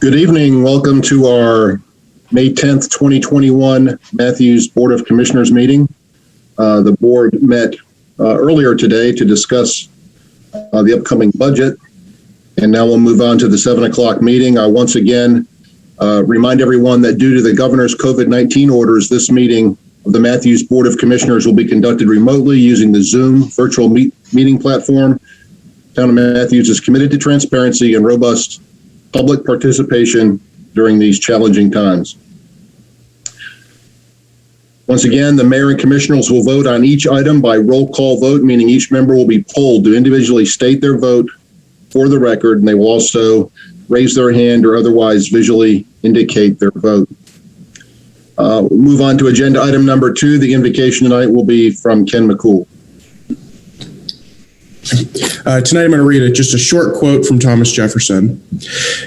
Good evening. Welcome to our May 10th, 2021 Matthews Board of Commissioners meeting. The board met earlier today to discuss the upcoming budget, and now we'll move on to the 7 o'clock meeting. I once again remind everyone that due to the governor's COVID-19 orders, this meeting of the Matthews Board of Commissioners will be conducted remotely using the Zoom virtual meeting platform. Town of Matthews is committed to transparency and robust public participation during these challenging times. Once again, the mayor and commissioners will vote on each item by roll call vote, meaning each member will be polled to individually state their vote for the record, and they will also raise their hand or otherwise visually indicate their vote. We'll move on to agenda item number 2. The invocation tonight will be from Ken McCool. Tonight I'm going to read just a short quote from Thomas Jefferson.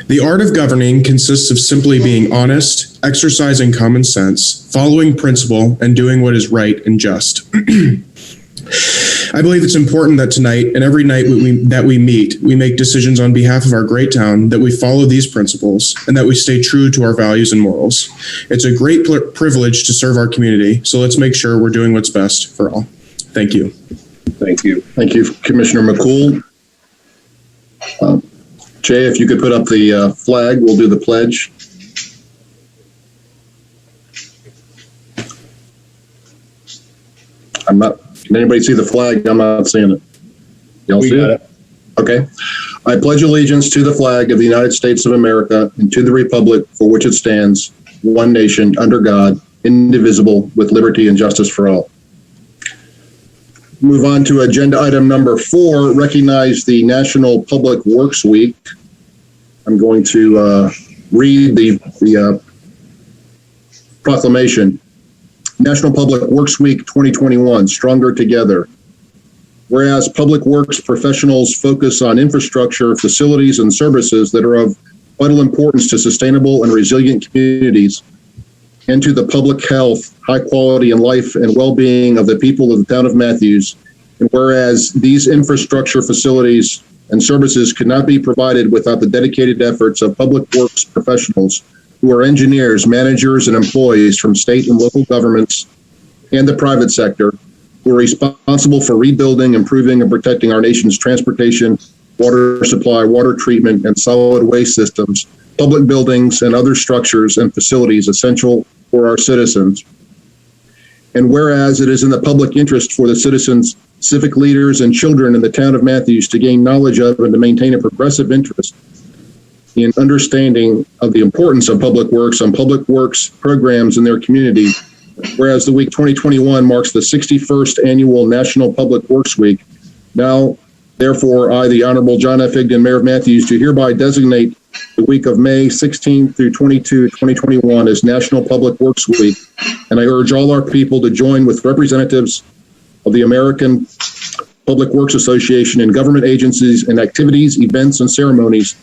The art of governing consists of simply being honest, exercising common sense, following principle, and doing what is right and just. I believe it's important that tonight and every night that we meet, we make decisions on behalf of our great town, that we follow these principles, and that we stay true to our values and morals. It's a great privilege to serve our community, so let's make sure we're doing what's best for all. Thank you. Thank you. Thank you, Commissioner McCool. Jay, if you could put up the flag, we'll do the pledge. Can anybody see the flag? I'm not seeing it. Y'all see it? Okay. I pledge allegiance to the flag of the United States of America and to the republic for which it stands, one nation, under God, indivisible, with liberty and justice for all. Move on to agenda item number 4, recognize the National Public Works Week. I'm going to read the proclamation. National Public Works Week 2021, Stronger Together. Whereas public works professionals focus on infrastructure, facilities, and services that are of vital importance to sustainable and resilient communities and to the public health, high quality, and life and well-being of the people of the town of Matthews. And whereas these infrastructure facilities and services could not be provided without the dedicated efforts of public works professionals who are engineers, managers, and employees from state and local governments and the private sector who are responsible for rebuilding, improving, and protecting our nation's transportation, water supply, water treatment, and solid waste systems, public buildings, and other structures and facilities essential for our citizens. And whereas it is in the public interest for the citizens, civic leaders, and children in the town of Matthews to gain knowledge of and to maintain a progressive interest in understanding of the importance of public works and public works programs in their community, whereas the week 2021 marks the 61st annual National Public Works Week. Now, therefore, I, the Honorable John F. Igdon, Mayor of Matthews, do hereby designate the week of May 16 through 22, 2021 as National Public Works Week, and I urge all our people to join with representatives of the American Public Works Association and government agencies in activities, events, and ceremonies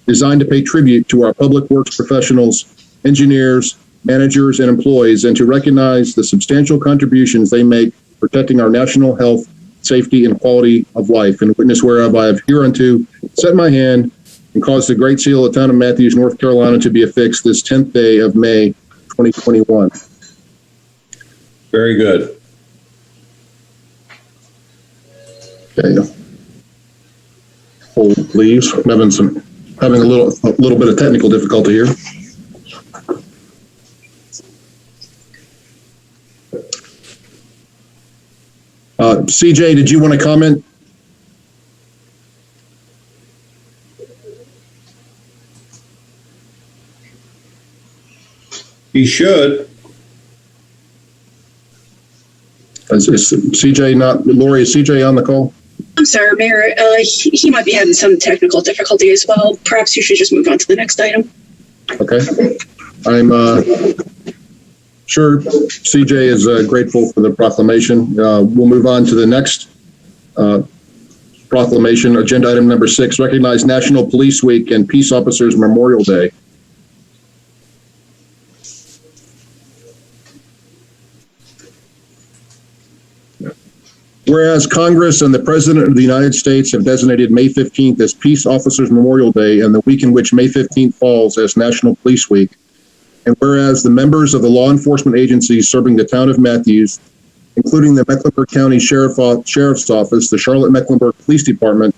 designed to pay tribute to our public works professionals, engineers, managers, and employees, and to recognize the substantial contributions they make protecting our national health, safety, and quality of life. In witness whereof I have hereunto set my hand and caused the Great Seal of the town of Matthews, North Carolina, to be affixed this 10th day of May, 2021. Very good. Okay. Hold, please. I'm having a little bit of technical difficulty here. CJ, did you want to comment? He should. Is CJ not, Lori, is CJ on the call? I'm sorry, Mayor. He might be having some technical difficulty as well. Perhaps you should just move on to the next item. Okay. I'm sure CJ is grateful for the proclamation. We'll move on to the next proclamation, agenda item number 6, recognize National Police Week and Peace Officers Memorial Day. Whereas Congress and the President of the United States have designated May 15th as Peace Officers Memorial Day and the week in which May 15th falls as National Police Week. And whereas the members of the law enforcement agencies serving the town of Matthews, including the Mecklenburg County Sheriff's Office, the Charlotte-Mecklenburg Police Department,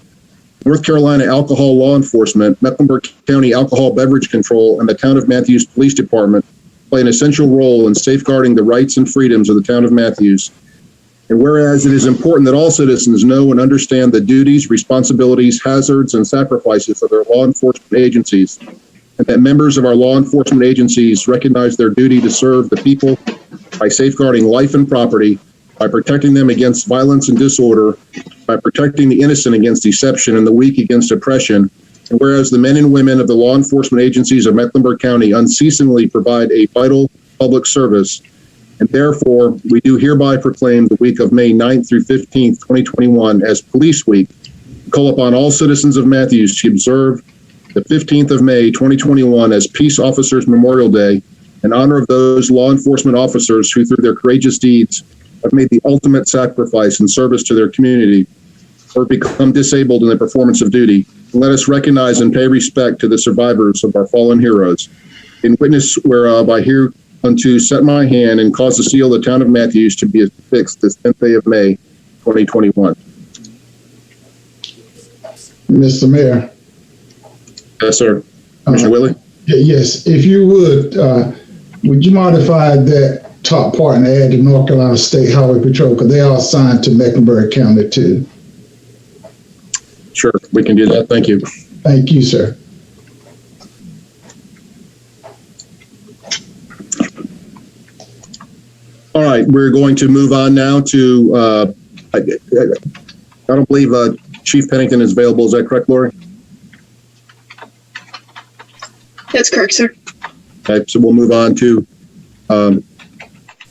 North Carolina Alcohol Law Enforcement, Mecklenburg County Alcohol Beverage Control, and the Town of Matthews Police Department play an essential role in safeguarding the rights and freedoms of the Town of Matthews. And whereas it is important that all citizens know and understand the duties, responsibilities, hazards, and sacrifices of their law enforcement agencies, and that members of our law enforcement agencies recognize their duty to serve the people by safeguarding life and property, by protecting them against violence and disorder, by protecting the innocent against deception and the weak against oppression. And whereas the men and women of the law enforcement agencies of Mecklenburg County unceasingly provide a vital public service, and therefore we do hereby proclaim the week of May 9th through 15th, 2021 as Police Week, call upon all citizens of Matthews to observe the 15th of May, 2021 as Peace Officers Memorial Day in honor of those law enforcement officers who through their courageous deeds have made the ultimate sacrifice in service to their community or become disabled in the performance of duty. And let us recognize and pay respect to the survivors of our fallen heroes. In witness whereof I hereunto set my hand and cause the seal of the town of Matthews to be affixed this 10th day of May, 2021. Mr. Mayor. Yes, sir. Commissioner Willie? Yes, if you would you modify that top part and add the North Carolina State Highway Patrol, because they are assigned to Mecklenburg County too. Sure, we can do that. Thank you. Thank you, sir. All right, we're going to move on now to, I don't believe Chief Pennington is available. Is that correct, Lori? That's correct, sir. Okay, so we'll move on to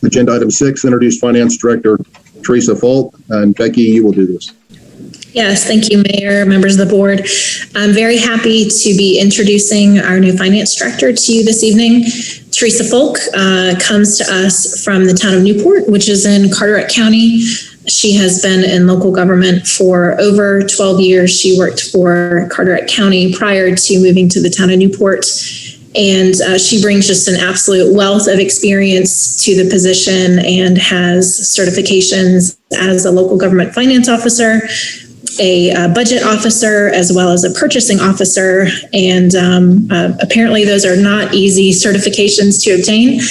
agenda item 6, introduce Finance Director Teresa Folk. And Becky, you will do this. Yes, thank you, Mayor, members of the board. I'm very happy to be introducing our new finance director to you this evening. Teresa Folk comes to us from the town of Newport, which is in Carteret County. She has been in local government for over 12 years. She worked for Carteret County prior to moving to the town of Newport. And she brings just an absolute wealth of experience to the position and has certifications as a local government finance officer, a budget officer, as well as a purchasing officer. And apparently those are not easy certifications to obtain.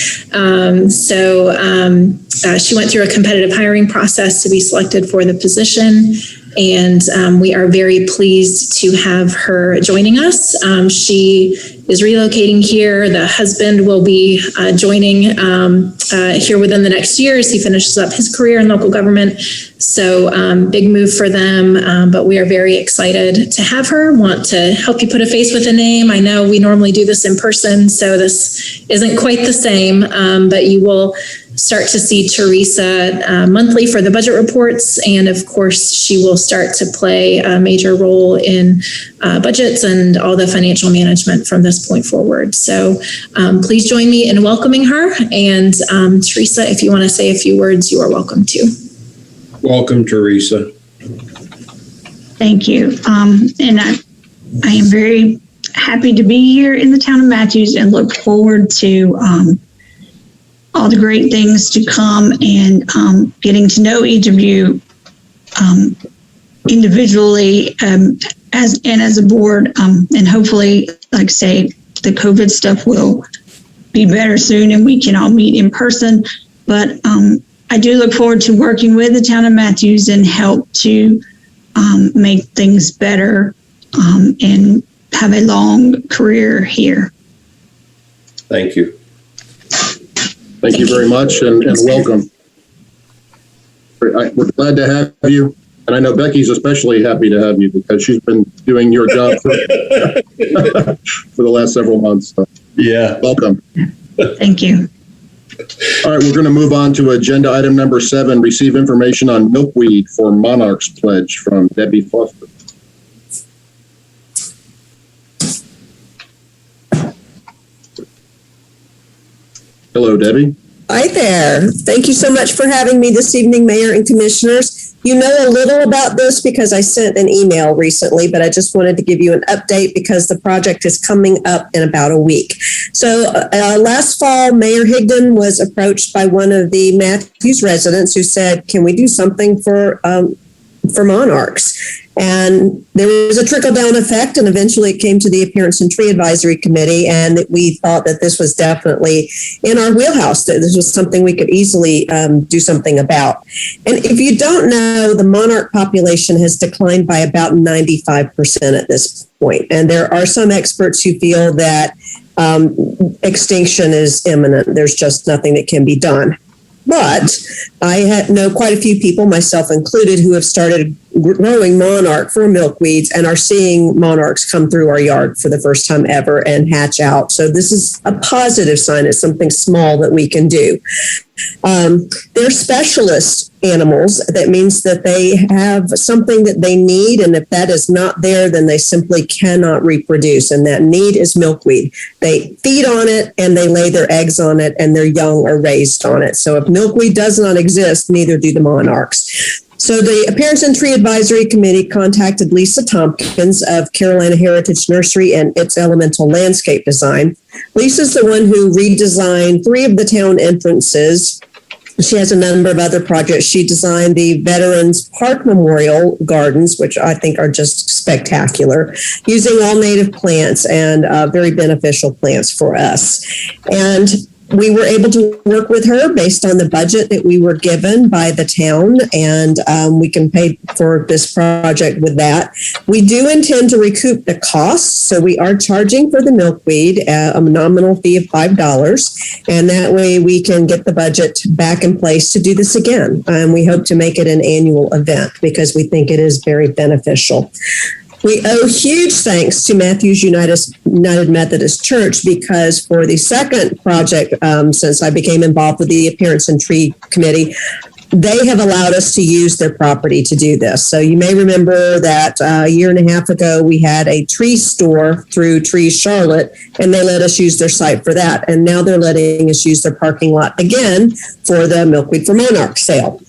She went through a competitive hiring process to be selected for the position. And we are very pleased to have her joining us. She is relocating here. The husband will be joining here within the next year as he finishes up his career in local government. So big move for them, but we are very excited to have her. Want to help you put a face with a name. I know we normally do this in person, so this isn't quite the same, but you will start to see Teresa monthly for the budget reports. And of course, she will start to play a major role in budgets and all the financial management from this point forward. So please join me in welcoming her. And Teresa, if you want to say a few words, you are welcome to. Welcome, Teresa. Thank you. And I am very happy to be here in the town of Matthews and look forward to all the great things to come and getting to know each of you individually as a board. And hopefully, like I say, the COVID stuff will be better soon and we can all meet in person. But I do look forward to working with the town of Matthews and help to make things better and have a long career here. Thank you. Thank you very much and welcome. We're glad to have you. And I know Becky's especially happy to have you because she's been doing your job for the last several months. So Yeah. welcome. Thank you. All right, we're going to move on to agenda item number 7, receive information on milkweed for Monarchs Pledge from Debbie Foster. Hello, Debbie. Hi there. Thank you so much for having me this evening, Mayor and Commissioners. You know a little about this because I sent an email recently, but I just wanted to give you an update because the project is coming up in about a week. So last fall, Mayor Higdon was approached by one of the Matthews residents who said, can we do something for monarchs? And there was a trickle-down effect, and eventually it came to the Appearance and Tree Advisory Committee, and we thought that this was definitely in our wheelhouse, that this was something we could easily do something about. And if you don't know, the monarch population has declined by about 95% at this point, and there are some experts who feel that extinction is imminent. There's just nothing that can be done. But I know quite a few people, myself included, who have started growing monarch for milkweeds and are seeing monarchs come through our yard for the first time ever and hatch out. So this is a positive sign. It's something small that we can do. They're specialist animals. That means that they have something that they need, and if that is not there, then they simply cannot reproduce, and that need is milkweed. They feed on it, and they lay their eggs on it, and their young are raised on it. So if milkweed does not exist, neither do the monarchs. So the Appearance and Tree Advisory Committee contacted Lisa Tompkins of Carolina Heritage Nursery and its Elemental Landscape Design. Lisa's the one who redesigned 3 of the town entrances. She has a number of other projects. She designed the Veterans Park Memorial Gardens, which I think are just spectacular, using all native plants and very beneficial plants for us. And we were able to work with her based on the budget that we were given by the town, and we can pay for this project with that. We do intend to recoup the costs, so we are charging for the milkweed a nominal fee of $5, and that way we can get the budget back in place to do this again. And we hope to make it an annual event because we think it is very beneficial. We owe huge thanks to Matthews United Methodist Church because for the second project, since I became involved with the Appearance and Tree Committee, they have allowed us to use their property to do this. So you may remember that a year and a half ago, we had a tree store through Trees Charlotte, and they let us use their site for that. And now they're letting us use their parking lot again for the Milkweed for Monarch sale.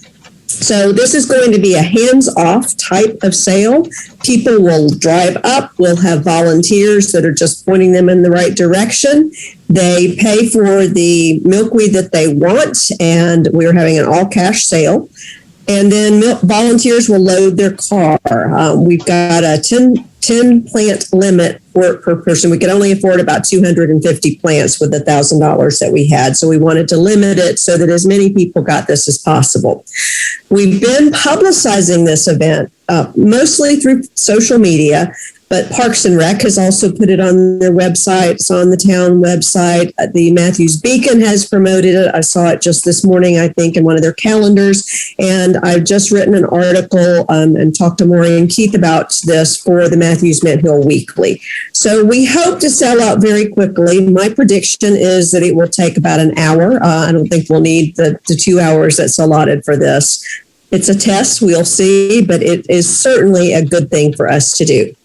So this is going to be a hands-off type of sale. People will drive up, we'll have volunteers that are just pointing them in the right direction. They pay for the milkweed that they want, and we're having an all-cash sale. And then volunteers will load their car. We've got a 10 plant limit per person. We could only afford about 250 plants with the $1,000 that we had. So we wanted to limit it so that as many people got this as possible. We've been publicizing this event mostly through social media, but Parks and Rec has also put it on their website. It's on the town website. The Matthews Beacon has promoted it. I saw it just this morning, I think, in one of their calendars. And I've just written an article and talked to Maureen and Keith about this for the Matthews Mint Hill Weekly. So we hope to sell out very quickly. My prediction is that it will take about an hour. I don't think we'll need the 2 hours that's allotted for this. It's a test, we'll see, but it is certainly a good thing for us to do.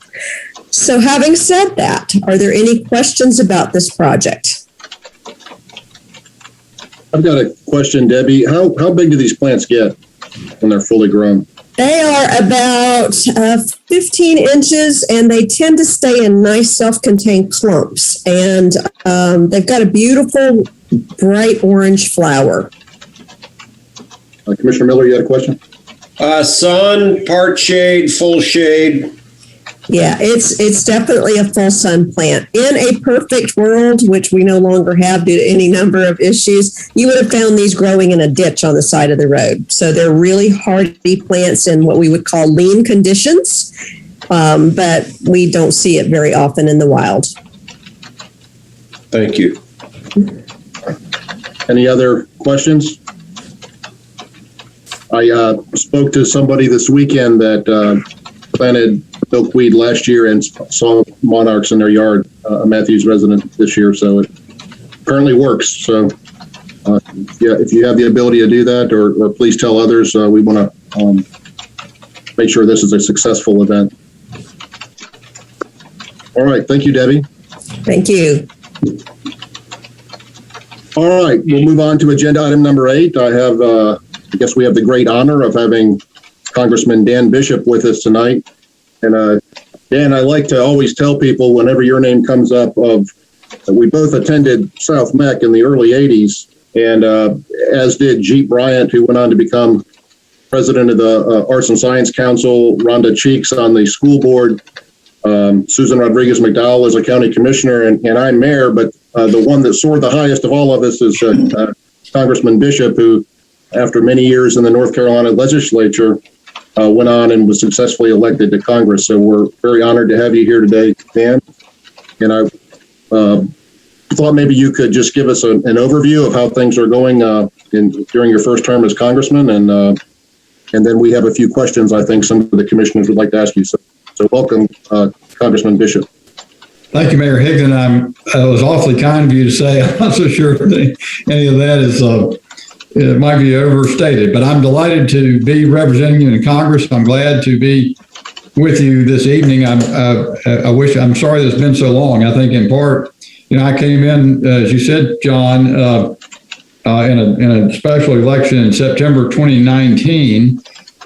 So having said that, are there any questions about this project? I've got a question, Debbie. How big do these plants get when they're fully grown? They are about 15 inches, and they tend to stay in nice self-contained clumps. And they've got a beautiful, bright orange flower. Commissioner Miller, you had a question? Sun, part shade, full shade. Yeah, it's definitely a full sun plant. In a perfect world, which we no longer have due to any number of issues, you would have found these growing in a ditch on the side of the road. So they're really hardy plants in what we would call lean conditions, but we don't see it very often in the wild. Thank you. Any other questions? I spoke to somebody this weekend that planted milkweed last year and saw monarchs in their yard, a Matthews resident this year. So it currently works. So if you have the ability to do that, or please tell others, we want to make sure this is a successful event. All right. Thank you, Debbie. Thank you. All right, we'll move on to agenda item number 8. I guess we have the great honor of having Congressman Dan Bishop with us tonight. And Dan, I like to always tell people whenever your name comes up we both attended South Meck in the early 80s, and as did Jeet Bryant, who went on to become president of the Arts and Science Council, Rhonda Cheeks on the school board, Susan Rodriguez McDowell as a county commissioner, and I'm mayor, but the one that soared the highest of all of us is Congressman Bishop, who, after many years in the North Carolina legislature, went on and was successfully elected to Congress. So we're very honored to have you here today, Dan. And I thought maybe you could just give us an overview of how things are going during your first term as congressman, and then we have a few questions I think some of the commissioners would like to ask you. So welcome, Congressman Bishop. Thank you, Mayor Higdon. It was awfully kind of you to say. I'm not so sure any of that is it might be overstated, but I'm delighted to be representing you in Congress. I'm glad to be with you this evening. I'm sorry that it's been so long. I think in part, I came in, as you said, John, in a special election in September 2019.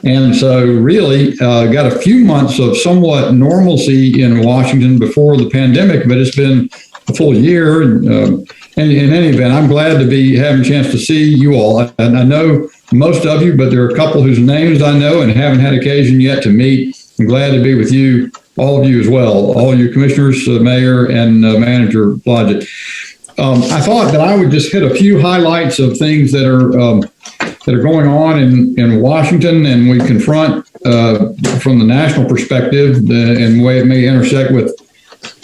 And so really got a few months of somewhat normalcy in Washington before the pandemic, but it's been a full year. And in any event, I'm glad to be having a chance to see you all. And I know most of you, but there are a couple whose names I know and haven't had occasion yet to meet. I'm glad to be with you, all of you as well, all you commissioners, mayor, and manager Blodgett. I thought that I would just hit a few highlights of things that are going on in Washington, and we confront from the national perspective and the way it may intersect with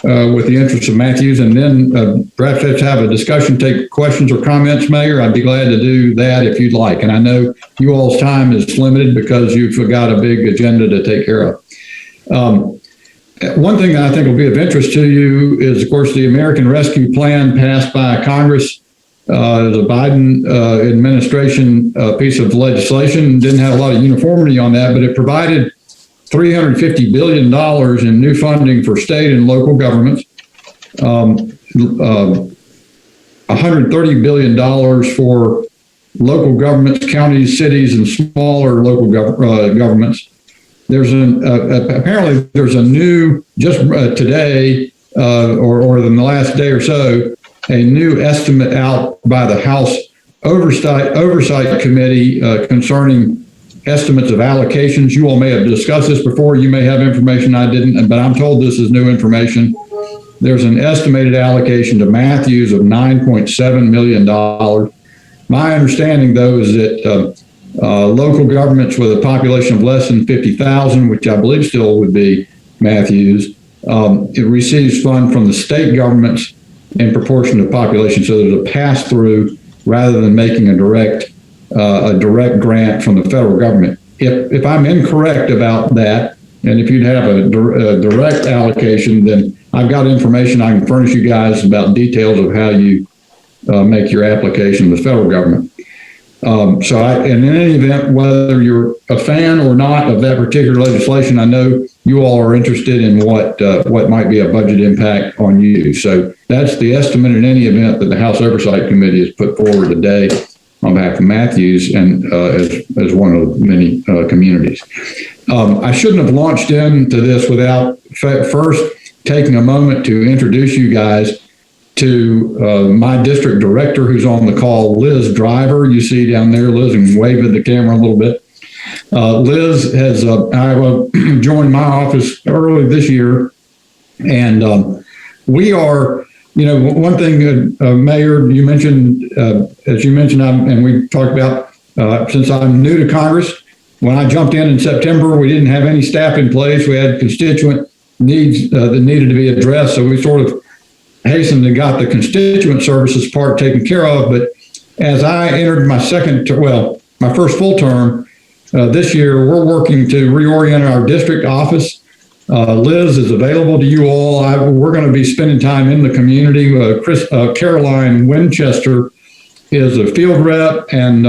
the interests of Matthews, and then perhaps let's have a discussion, take questions or comments, Mayor. I'd be glad to do that if you'd like. And I know you all's time is limited because you've got a big agenda to take care of. One thing that I think will be of interest to you is, of course, the American Rescue Plan passed by Congress. The Biden administration piece of legislation didn't have a lot of uniformity on that, but it provided $350 billion in new funding for state and local governments, $130 billion for local governments, counties, cities, and smaller local governments. There's apparently there's a new, just today or in the last day or so, a new estimate out by the House Oversight Committee concerning estimates of allocations. You all may have discussed this before. You may have information I didn't, but I'm told this is new information. There's an estimated allocation to Matthews of $9.7 million. My understanding, though, is that local governments with a population of less than 50,000, which I believe still would be Matthews, it receives funds from the state governments in proportion to population. So there's a pass-through rather than making a direct grant from the federal government. If I'm incorrect about that, and if you'd have a direct allocation, then I've got information I can furnish you guys about details of how you make your application to the federal government. And in any event, whether you're a fan or not of that particular legislation, I know you all are interested in what might be a budget impact on you. So that's the estimate in any event that the House Oversight Committee has put forward today on behalf of Matthews and as one of many communities. I shouldn't have launched into this without first taking a moment to introduce you guys to my district director who's on the call, Liz Driver. You see down there, Liz, and wave at the camera a little bit. Liz has joined my office early this year, and we are, one thing, Mayor, you mentioned, as you mentioned, and we talked about, since I'm new to Congress, when I jumped in September, we didn't have any staff in place. We had constituent needs that needed to be addressed, so we sort of hastened and got the constituent services part taken care of. But as I entered my my first full term this year, we're working to reorient our district office. Liz is available to you all. We're going to be spending time in the community. Caroline Winchester is a field rep, and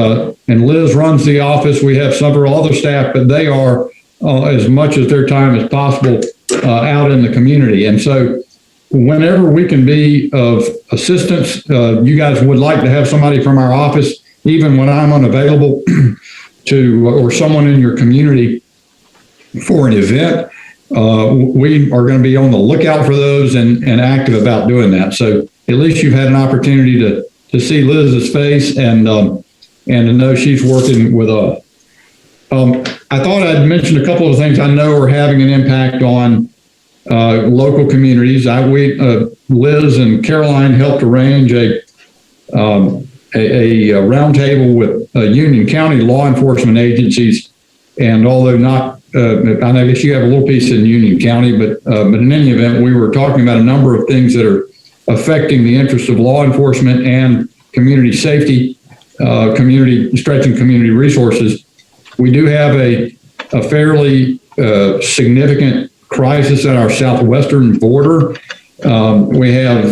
Liz runs the office. We have several other staff, but they are as much as their time as possible out in the community. And so whenever we can be of assistance, you guys would like to have somebody from our office, even when I'm unavailable, or someone in your community for an event, we are going to be on the lookout for those and active about doing that. So at least you've had an opportunity to see Liz's face and to know she's working with us. I thought I'd mention a couple of things I know are having an impact on local communities. Liz and Caroline helped arrange a roundtable with Union County law enforcement agencies, and although not, I guess you have a little piece in Union County, but in any event, we were talking about a number of things that are affecting the interests of law enforcement and community safety, stretching community resources. We do have a fairly significant crisis at our southwestern border. We have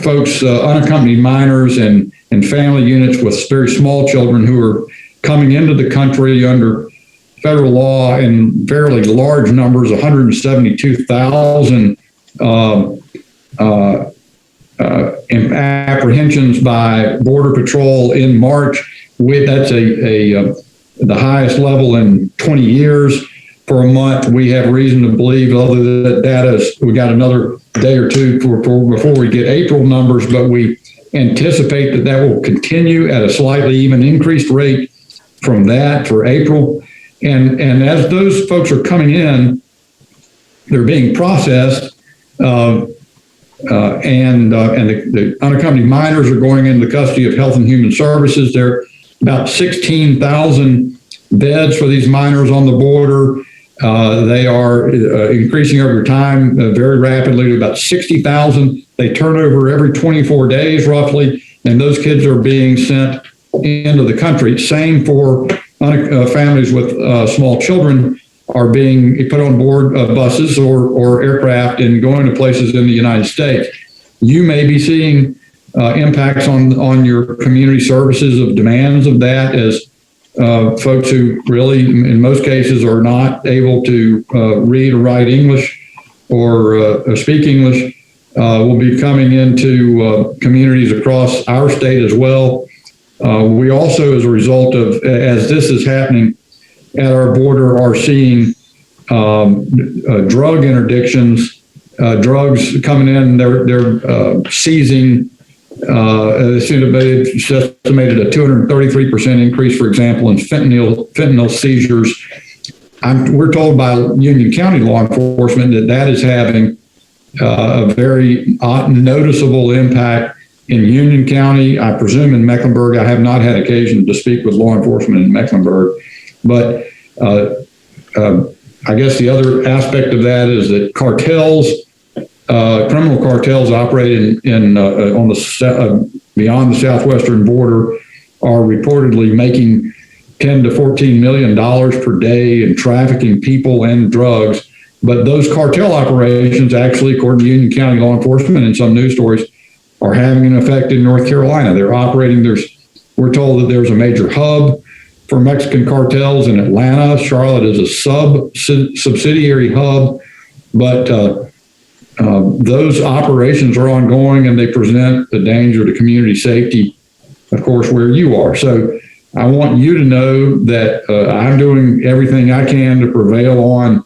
folks, unaccompanied minors and family units with very small children who are coming into the country under federal law in fairly large numbers, 172,000 apprehensions by Border Patrol in March. That's the highest level in 20 years. For a month, we have reason to believe, although that data we got another day or two before we get April numbers, but we anticipate that will continue at a slightly even increased rate from that for April. And as those folks are coming in, they're being processed, and the unaccompanied minors are going into the custody of Health and Human Services. There are about 16,000 beds for these minors on the border. They are increasing over time very rapidly to about 60,000. They turn over every 24 days roughly, and those kids are being sent into the country. Same for families with small children are being put on board buses or aircraft and going to places in the United States. You may be seeing impacts on your community services of demands of that as folks who really, in most cases, are not able to read or write English or speak English will be coming into communities across our state as well. We also, as a result of, as this is happening at our border, are seeing drug interdictions, drugs coming in. They're seizing. It's estimated a 233% increase, for example, in fentanyl seizures. We're told by Union County law enforcement that is having a very noticeable impact in Union County. I presume in Mecklenburg. I have not had occasion to speak with law enforcement in Mecklenburg, but I guess the other aspect of that is that cartels, criminal cartels operating on the beyond the southwestern border are reportedly making $10 to $14 million per day in trafficking people and drugs. But those cartel operations, actually, according to Union County law enforcement and some news stories, are having an effect in North Carolina. They're operating. We're told that there's a major hub for Mexican cartels in Atlanta. Charlotte is a subsidiary hub, but those operations are ongoing and they present a danger to community safety, of course, where you are. So I want you to know that I'm doing everything I can to prevail on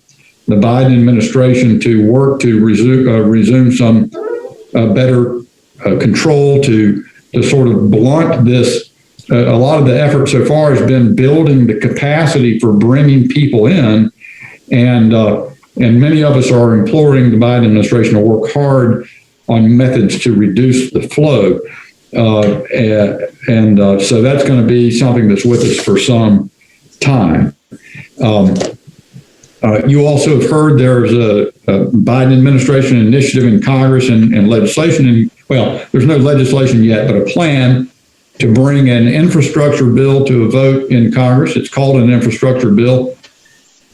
the Biden administration to work to resume some better control to sort of blunt this. A lot of the effort so far has been building the capacity for bringing people in, and many of us are imploring the Biden administration to work hard on methods to reduce the flow. So that's going to be something that's with us for some time. You also have heard there's a Biden administration initiative in Congress and legislation. Well, there's no legislation yet, but a plan to bring an infrastructure bill to a vote in Congress. It's called an infrastructure bill.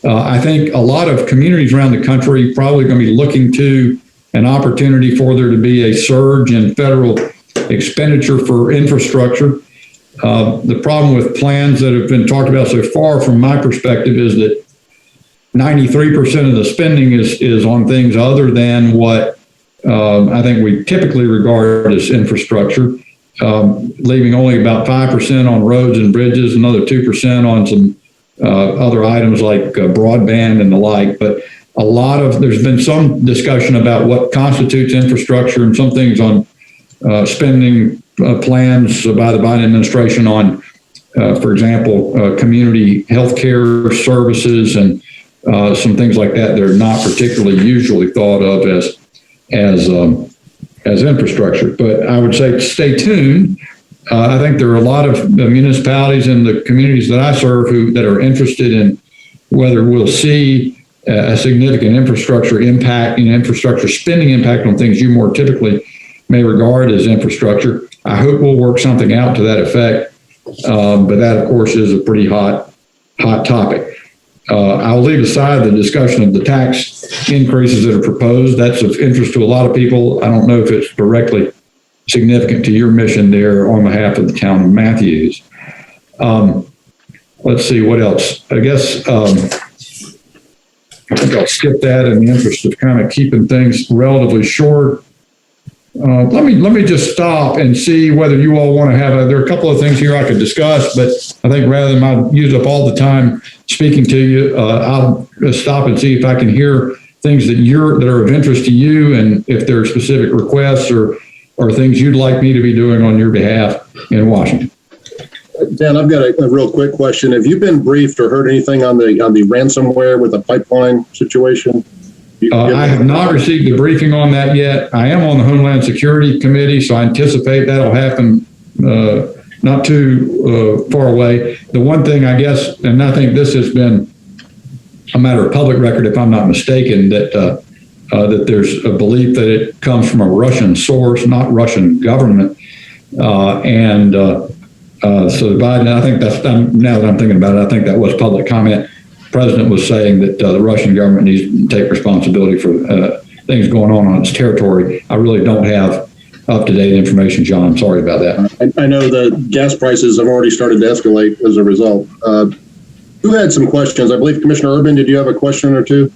I think a lot of communities around the country probably going to be looking to an opportunity for there to be a surge in federal expenditure for infrastructure. The problem with plans that have been talked about so far, from my perspective, is that 93% of the spending is on things other than what I think we typically regard as infrastructure, leaving only about 5% on roads and bridges, another 2% on some other items like broadband and the like. But there's been some discussion about what constitutes infrastructure and some things on spending plans by the Biden administration on, for example, community healthcare services and some things like that. They're not particularly usually thought of as infrastructure. But I would say stay tuned. I think there are a lot of municipalities in the communities that I serve that are interested in whether we'll see a significant infrastructure impact, infrastructure spending impact on things you more typically may regard as infrastructure. I hope we'll work something out to that effect. But that, of course, is a pretty hot topic. I'll leave aside the discussion of the tax increases that are proposed. That's of interest to a lot of people. I don't know if it's directly significant to your mission there on behalf of the town of Matthews. Let's see, what else? I guess I think I'll skip that in the interest of kind of keeping things relatively short. Let me just stop and see whether you all want to there are a couple of things here I could discuss, but I think rather than use up all the time speaking to you, I'll stop and see if I can hear things that are of interest to you, and if there are specific requests or things you'd like me to be doing on your behalf in Washington. Dan, I've got a real quick question. Have you been briefed or heard anything on the ransomware with the pipeline situation? I have not received a briefing on that yet. I am on the Homeland Security Committee, so I anticipate that'll happen not too far away. The one thing, I guess, and I think this has been a matter of public record, if I'm not mistaken, that there's a belief that it comes from a Russian source, not Russian government. So Biden, I think now that I'm thinking about it, I think that was public comment. The president was saying that the Russian government needs to take responsibility for things going on its territory. I really don't have up-to-date information, John. I'm sorry about that. I know the gas prices have already started to escalate as a result. Who had some questions? I believe Commissioner Urban, did you have a question or two?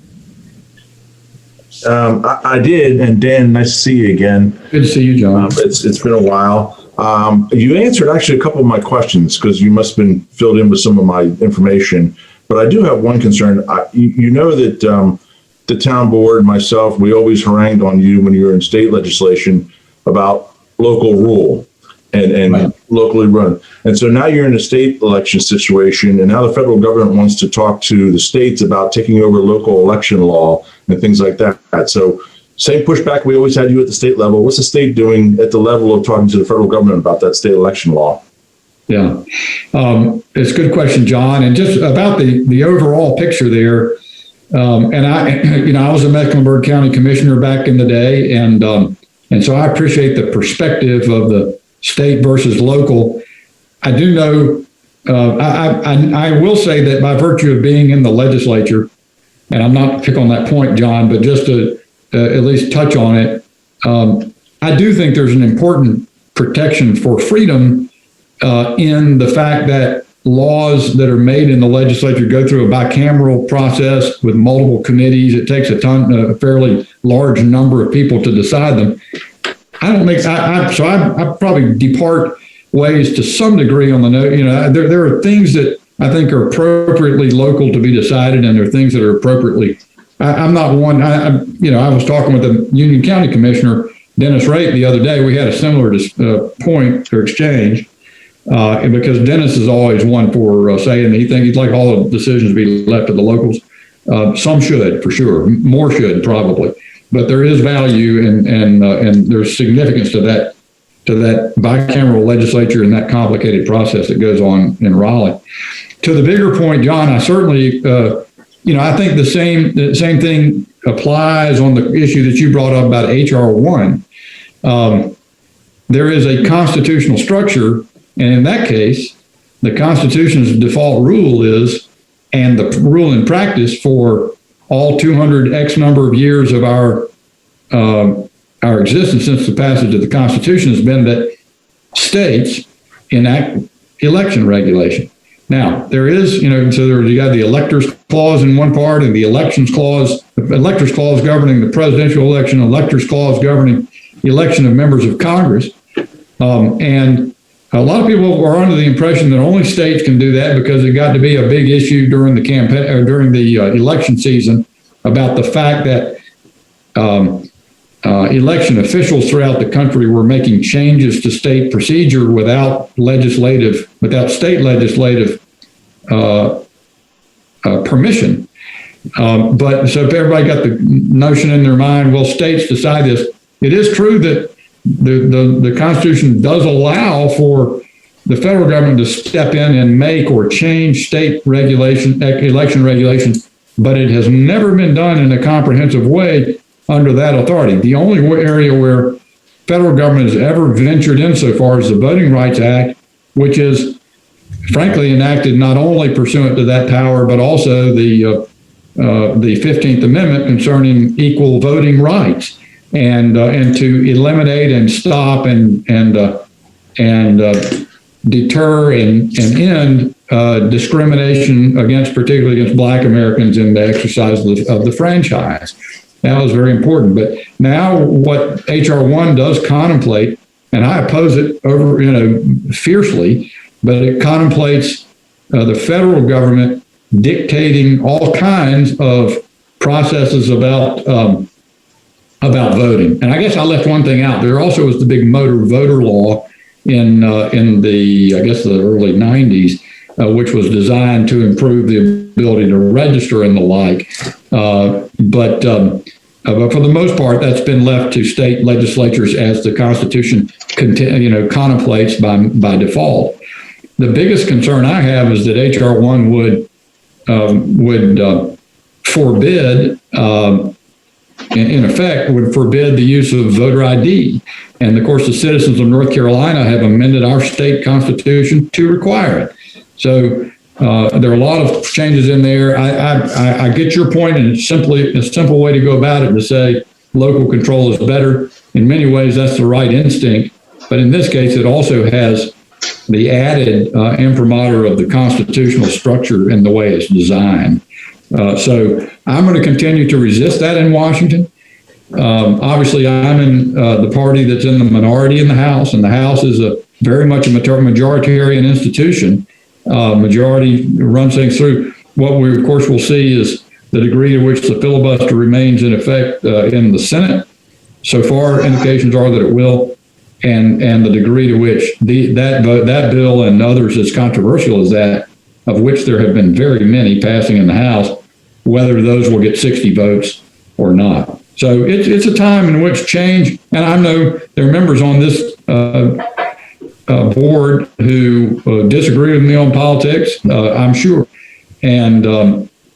I did, and Dan, nice to see you again. Good to see you, John. It's been a while. You answered actually a couple of my questions because you must have been filled in with some of my information. But I do have one concern. You know that the town board, myself, we always harangued on you when you were in state legislation about local rule and Right. locally run. And so now you're in a state election situation, and now the federal government wants to talk to the states about taking over local election law and things like that. So same pushback we always had you at the state level. What's the state doing at the level of talking to the federal government about that state election law? Yeah, it's a good question, John. And just about the overall picture there. And I was a Mecklenburg County Commissioner back in the day, and so I appreciate the perspective of the state versus local. I do know. I will say that by virtue of being in the legislature, and I'm not pick on that point, John, but just to at least touch on it, I do think there's an important protection for freedom in the fact that laws that are made in the legislature go through a bicameral process with multiple committees. It takes a fairly large number of people to decide them. I don't think I probably depart ways to some degree on the note. There are things that I think are appropriately local to be decided, and there are things that are appropriately. I'm not one. I was talking with the Union County Commissioner Dennis Raitt the other day. We had a similar point or exchange. Because Dennis is always one for saying he'd like all the decisions to be left to the locals. Some should, for sure. More should, probably. But there is value and there's significance to that bicameral legislature and that complicated process that goes on in Raleigh. To the bigger point, John, I certainly, I think the same thing applies on the issue that you brought up about HR 1. There is a constitutional structure. And in that case, the Constitution's default rule is, and the rule in practice for all 200 X number of years of our existence since the passage of the Constitution has been that states enact election regulation. Now, there is, so you got the electors clause in one part and the elections clause, the electors clause governing the presidential election, electors clause governing the election of members of Congress. And a lot of people are under the impression that only states can do that because it got to be a big issue during the campaign or during the election season about the fact that election officials throughout the country were making changes to state procedure without state legislative permission. But so if everybody got the notion in their mind, well, states decide this. It is true that the Constitution does allow for the federal government to step in and make or change state election regulations, but it has never been done in a comprehensive way under that authority. The only area where federal government has ever ventured in so far is the Voting Rights Act, which is frankly enacted not only pursuant to that power, but also the 15th Amendment concerning equal voting rights, and to eliminate and stop and deter and end discrimination particularly against Black Americans in the exercise of the franchise. That was very important. But now what H.R. 1 does contemplate, and I oppose it fiercely, but it contemplates the federal government dictating all kinds of processes about voting. And I guess I left one thing out. There also was the big motor voter law in the early 90s, which was designed to improve the ability to register and the like. But for the most part, that's been left to state legislatures as the Constitution contemplates by default. The biggest concern I have is that H.R. 1 would forbid, in effect, would forbid the use of voter ID. And of course, the citizens of North Carolina have amended our state constitution to require it. So there are a lot of changes in there. I get your point, and it's simply a simple way to go about it to say local control is better. In many ways, that's the right instinct. But in this case, it also has the added imprimatur of the constitutional structure and the way it's designed. So I'm going to continue to resist that in Washington. Obviously, I'm in the party that's in the minority in the House, and the House is very much a majoritarian institution. Majority runs things through. What we, of course, will see is the degree to which the filibuster remains in effect in the Senate. So far, indications are that it will, and the degree to which that bill and others as controversial as that, of which there have been very many passing in the House, whether those will get 60 votes or not. So it's a time in which change, and I know there are members on this board who disagree with me on politics, I'm sure, and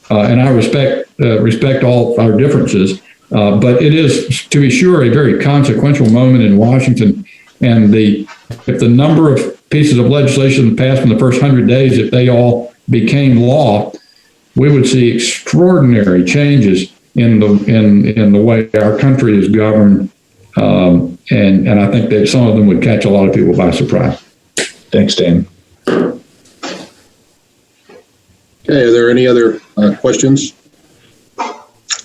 I respect all our differences. But it is, to be sure, a very consequential moment in Washington. And if the number of pieces of legislation passed in the first 100 days, if they all became law, we would see extraordinary changes in the way our country is governed. And I think that some of them would catch a lot of people by surprise. Thanks, Dan. Okay, are there any other questions?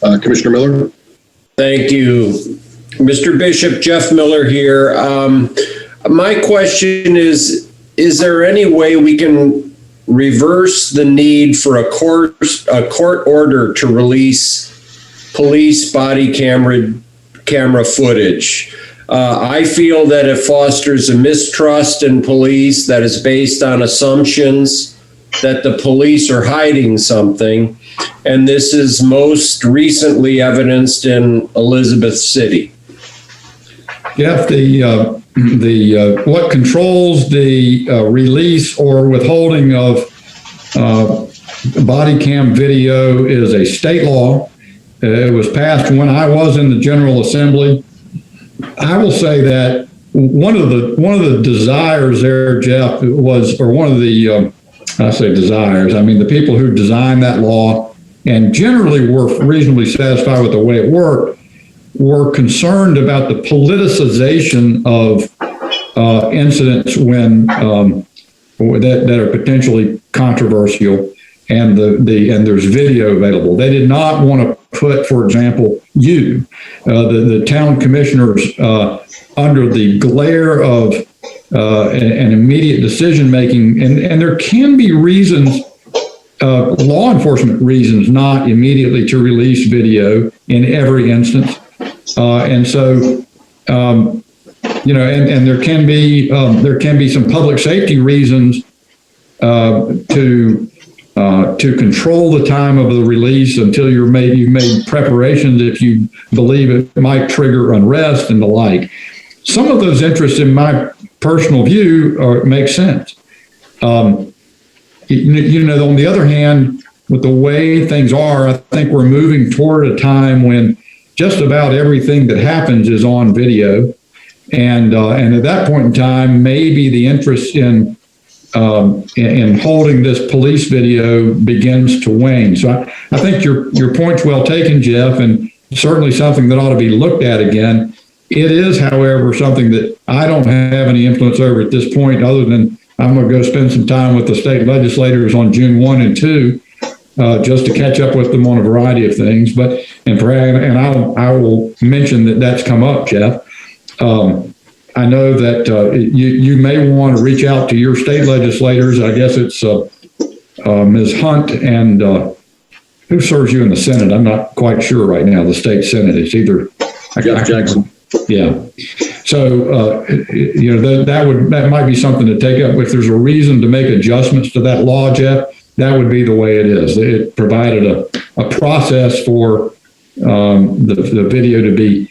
Commissioner Miller? Thank you. Mr. Bishop, Jeff Miller here. My question is there any way we can reverse the need for a court order to release police body camera footage? I feel that it fosters a mistrust in police that is based on assumptions that the police are hiding something. And this is most recently evidenced in Elizabeth City. Jeff, what controls the release or withholding of body cam video is a state law. It was passed when I was in the General Assembly. I will say that one of the desires there, Jeff, was, or one of the I say desires, I mean the people who designed that law and generally were reasonably satisfied with the way it worked, were concerned about the politicization of incidents when that are potentially controversial. and there's video available. They did not want to put, for example, the town commissioners under the glare of an immediate decision making, and there can be reasons, law enforcement reasons, not immediately to release video in every instance, and so. And there can be some public safety reasons to control the time of the release until you've made preparations if you believe it might trigger unrest and the like. Some of those interests, in my personal view, make sense. On the other hand, with the way things are, I think we're moving toward a time when just about everything that happens is on video. And at that point in time, maybe the interest in holding this police video begins to wane. So I think your point's well taken, Jeff, and certainly something that ought to be looked at again. It is, however, something that I don't have any influence over at this point, other than I'm going to go spend some time with the state legislators on June 1 and 2, just to catch up with them on a variety of things. I will mention that that's come up, Jeff. I know that you may want to reach out to your state legislators. I guess it's Ms. Hunt and who serves you in the Senate? I'm not quite sure right now. The state Senate. It's either Jeff Jackson. Yeah. So that might be something to take up. If there's a reason to make adjustments to that law, Jeff, that would be the way it is. It provided a process for the video to be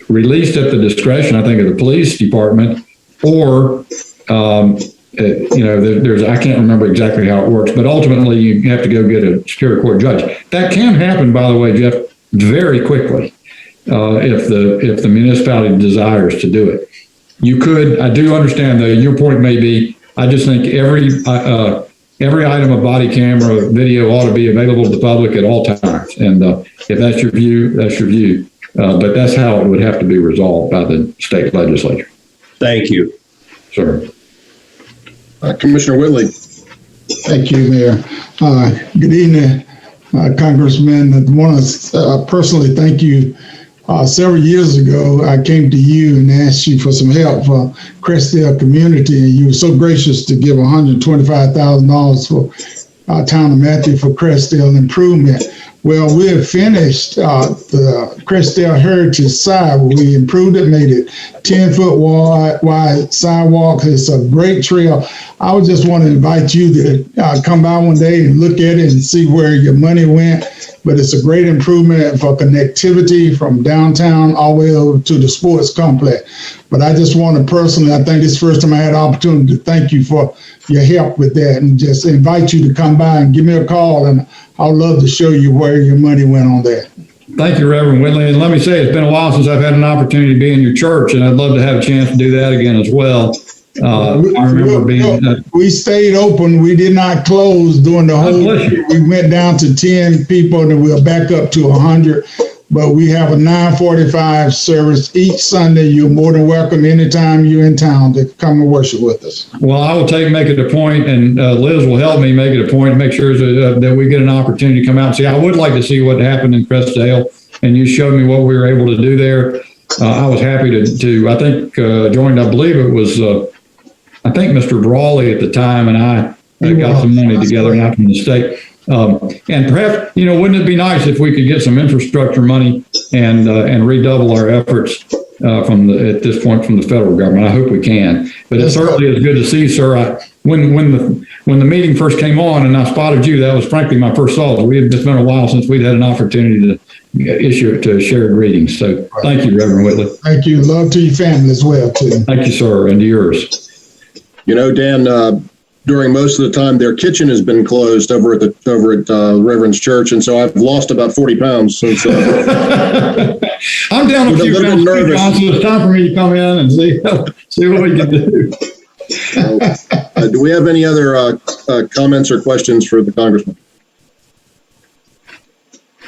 released at the discretion, I think, of the police department, or there's I can't remember exactly how it works, but ultimately you have to go get a Superior Court judge. That can happen, by the way, Jeff, very quickly if the municipality desires to do it. You could. I do understand though. Your point may be. I just think every item of body camera video ought to be available to the public at all times, and if that's your view, that's your view. But that's how it would have to be resolved by the state legislature. Thank you. Sir. Commissioner Whitley. Thank you, Mayor. Good evening, Congressman. I want to personally thank you. Several years ago, I came to you and asked you for some help for Crestdale community, and you were so gracious to give $125,000 for town of Matthew for Crestdale improvement. Well, we have finished the Crestdale Heritage side. We improved it, made it 10-foot wide sidewalk. It's a great trail. I would just want to invite you to come by one day and look at it and see where your money went. But it's a great improvement for connectivity from downtown all the way over to the sports complex. But I just want to personally, I think it's the first time I had the opportunity to thank you for your help with that, and just invite you to come by and give me a call, and I'd love to show you where your money went on that. Thank you, Reverend Whitley. And let me say, it's been a while since I've had an opportunity to be in your church, and I'd love to have a chance to do that again as well. I remember being... we stayed open. We did not close during the whole... We went down to 10 people, and we're back up to 100. But we have a 9:45 service each Sunday. You're more than welcome anytime you're in town to come and worship with us. Well, I will make it a point, and Liz will help me make it a point to make sure that we get an opportunity to come out and see. I would like to see what happened in Crestdale, and you showed me what we were able to do there. I was happy to I think, joined, I believe it was, I think Mr. Brawley at the time, and I got some money together out from the state. And perhaps, wouldn't it be nice if we could get some infrastructure money and redouble our efforts at this point from the federal government? I hope we can. But it certainly is good to see, sir. When the meeting first came on and I spotted you, that was frankly my first thought. It's been a while since we'd had an opportunity to issue it to share greetings. So thank you, Reverend Whitley. Thank you. Love to your family as well, too. Thank you, sir, and to yours. Dan, during most of the time, their kitchen has been closed over at Reverend's Church, and so I've lost about 40 pounds since. I'm down a few pounds, nervous. So it's time for me to come in and see what we can do. Do we have any other comments or questions for the Congressman?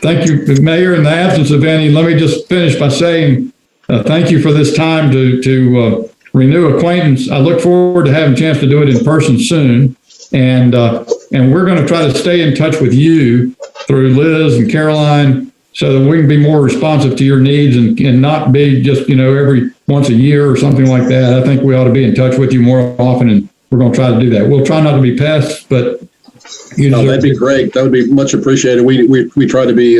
Thank you, Mayor. In the absence of any, let me just finish by saying thank you for this time to renew acquaintance. I look forward to having a chance to do it in person soon. And And we're going to try to stay in touch with you through Liz and Caroline so that we can be more responsive to your needs and not be just, every once a year or something like that. I think we ought to be in touch with you more often, and we're going to try to do that. We'll try not to be pests, but that'd be great. That would be much appreciated. We try to be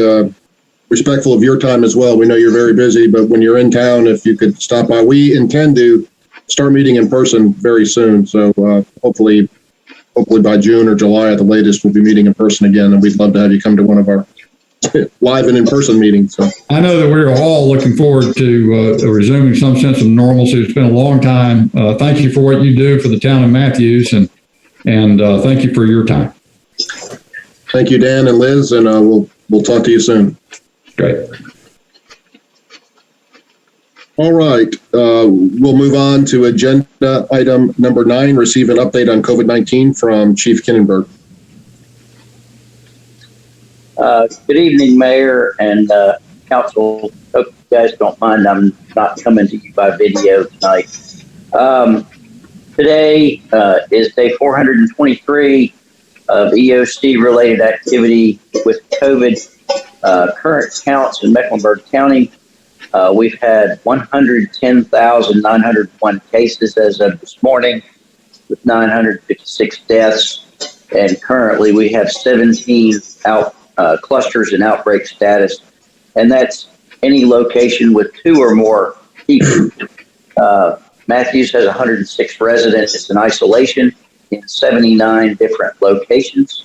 respectful of your time as well. We know you're very busy, but when you're in town, if you could stop by, we intend to start meeting in person very soon. So hopefully by June or July at the latest, we'll be meeting in person again, and we'd love to have you come to one of our live and in-person meetings. So I know that we're all looking forward to resuming some sense of normalcy. It's been a long time. Thank you for what you do for the town of Matthews, and thank you for your time. Thank you, Dan and Liz, and we'll talk to you soon. Great. All right, we'll move on to agenda item number 9, receive an update on COVID-19 from Chief Kinnenberg. Good evening, Mayor and Council. Hope you guys don't mind I'm not coming to you by video tonight. Today is day 423 of EOC-related activity with COVID. Current counts in Mecklenburg County, we've had 110,901 cases as of this morning, with 956 deaths, and currently we have 17 clusters in outbreak status, and that's any location with 2 or more people. Matthews has 106 residents. It's in isolation in 79 different locations.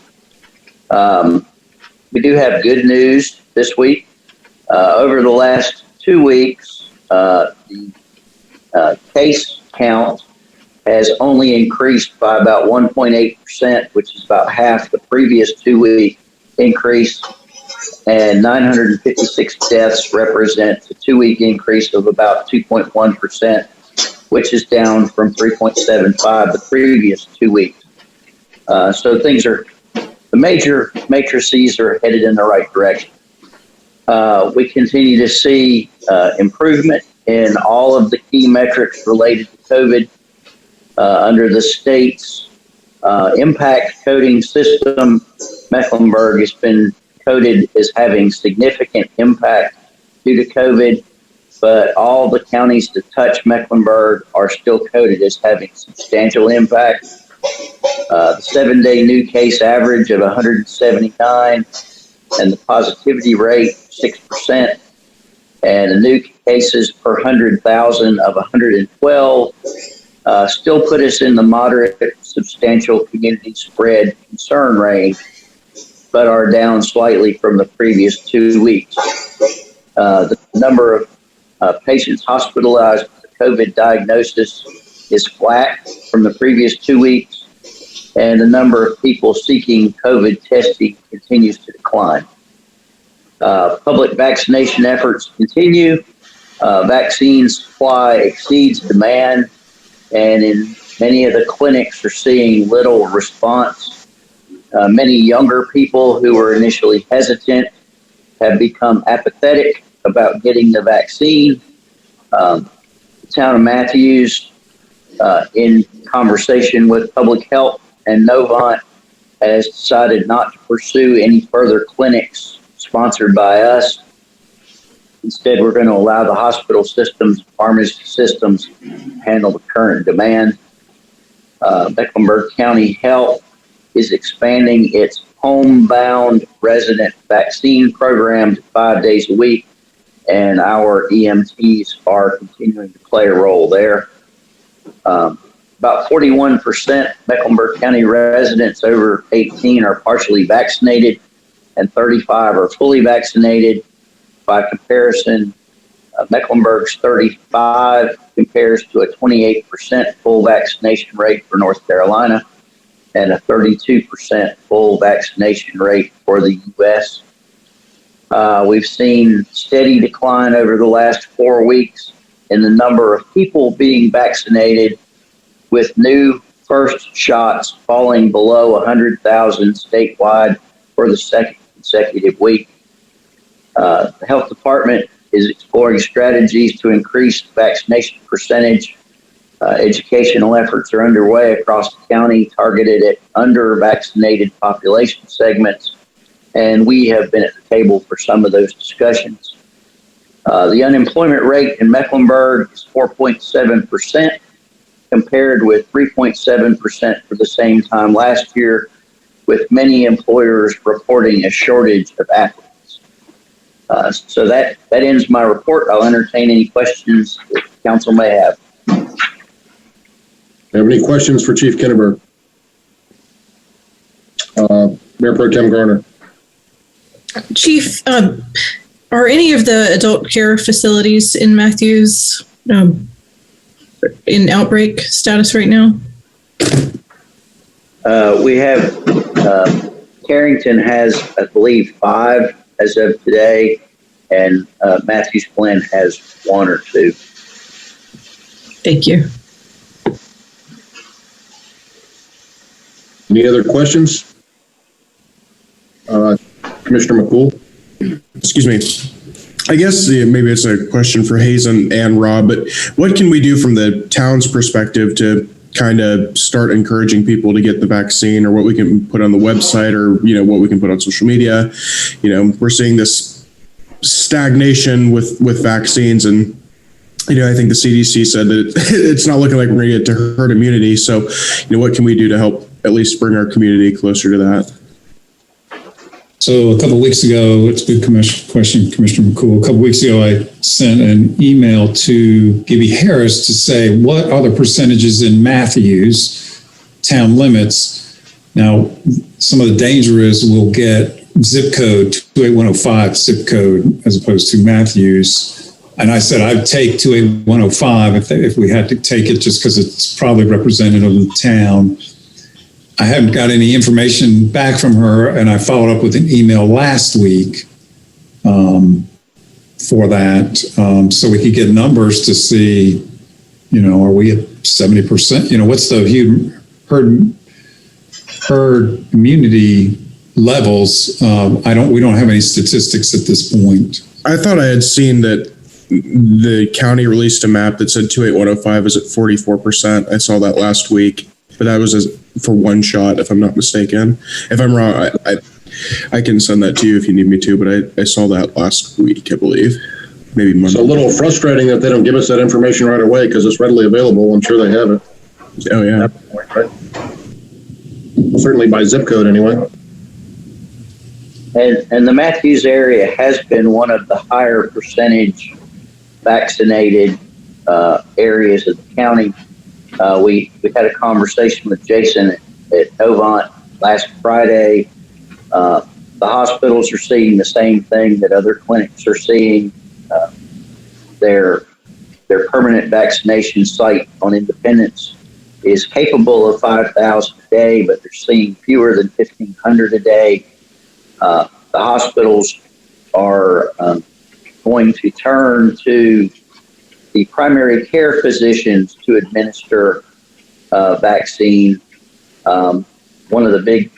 We do have good news this week. Over the last 2 weeks, the case count has only increased by about 1.8%, which is about half the previous 2-week increase. And 956 deaths represents a 2-week increase of about 2.1%, which is down from 3.75 the previous 2 weeks. So things are, the major matrices are headed in the right direction. We continue to see improvement in all of the key metrics related to COVID under the state's impact coding system. Mecklenburg has been coded as having significant impact due to COVID, but all the counties that touch Mecklenburg are still coded as having substantial impact. The 7-day new case average of 179 and the positivity rate 6%, and the new cases per 100,000 of 112 still put us in the moderate substantial community spread concern range, but are down slightly from the previous 2 weeks. The number of patients hospitalized with a COVID diagnosis is flat from the previous 2 weeks, and the number of people seeking COVID testing continues to decline. Public vaccination efforts continue. Vaccine supply exceeds demand, and in many of the clinics are seeing little response. Many younger people who were initially hesitant have become apathetic about getting the vaccine. The town of Matthews, in conversation with Public Health and Novant, has decided not to pursue any further clinics sponsored by us. Instead, we're going to allow the hospital systems, pharmacy systems handle the current demand. Mecklenburg County Health is expanding its homebound resident vaccine program to 5 days a week, and our EMTs are continuing to play a role there. About 41% Mecklenburg County residents over 18 are partially vaccinated, and 35 are fully vaccinated. By comparison, Mecklenburg's 35 compares to a 28% full vaccination rate for North Carolina and a 32% full vaccination rate for the U.S. We've seen steady decline over the last 4 weeks in the number of people being vaccinated, with new first shots falling below 100,000 statewide for the second consecutive week. The health department is exploring strategies to increase vaccination percentage Educational efforts are underway across the county targeted at under-vaccinated population segments, and we have been at the table for some of those discussions. The unemployment rate in Mecklenburg is 4.7%, compared with 3.7% for the same time last year, with many employers reporting a shortage of applicants. So that ends my report. I'll entertain any questions that the council may have. Have any questions for Chief Kinneberg? Mayor Pro Tem Garner. Chief, are any of the adult care facilities in Matthews in outbreak status right now? We have, Carrington has, I believe, 5 as of today, and Matthews Glen has 1 or 2. Thank you. Any other questions? Commissioner McCool? Excuse me. I guess maybe it's a question for Hazen and Rob, but what can we do from the town's perspective to kind of start encouraging people to get the vaccine, or what we can put on the website, or, what we can put on social media? We're seeing this stagnation with vaccines, and, I think the CDC said that it's not looking like we're going to get to herd immunity. So, what can we do to help at least bring our community closer to that? So a couple of weeks ago, it's a good question, Commissioner McCool. A couple of weeks ago, I sent an email to Gibby Harris to say, what are the percentages in Matthews town limits? Now, some of the danger is we'll get zip code 28105 zip code as opposed to Matthews. And I said, I'd take 28105 if we had to take it, just because it's probably representative of the town. I haven't got any information back from her, and I followed up with an email last week for that, so we could get numbers to see, are we at 70%? What's the herd immunity levels? We don't have any statistics at this point. I thought I had seen that the county released a map that said 28105 is at 44%. I saw that last week, but that was for one shot, if I'm not mistaken. If I'm wrong, I can send that to you if you need me to, but I saw that last week, I believe. Maybe Monday. It's a little frustrating that they don't give us that information right away, because it's readily available. I'm sure they have it. Oh, yeah. Right? Certainly by zip code, anyway. And the Matthews area has been one of the higher percentage vaccinated areas of the county. We had a conversation with Jason at Novant last Friday. The hospitals are seeing the same thing that other clinics are seeing. Their permanent vaccination site on Independence is capable of 5,000 a day, but they're seeing fewer than 1,500 a day. The hospitals are going to turn to the primary care physicians to administer vaccine. One of the big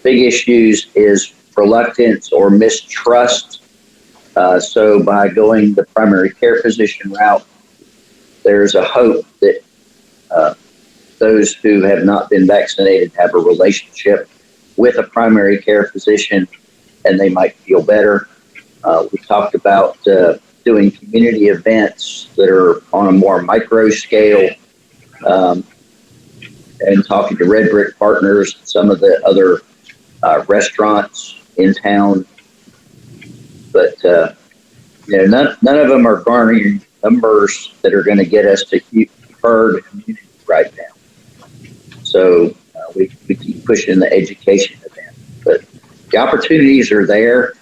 issues is reluctance or mistrust. So by going the primary care physician route, there's a hope that those who have not been vaccinated have a relationship with a primary care physician, and they might feel better. We talked about doing community events that are on a more micro scale, and talking to Red Brick Partners, some of the other restaurants in town. But none of them are garnering numbers that are going to get us to keep herd immunity right now. So we keep pushing the education event, but the opportunities are there.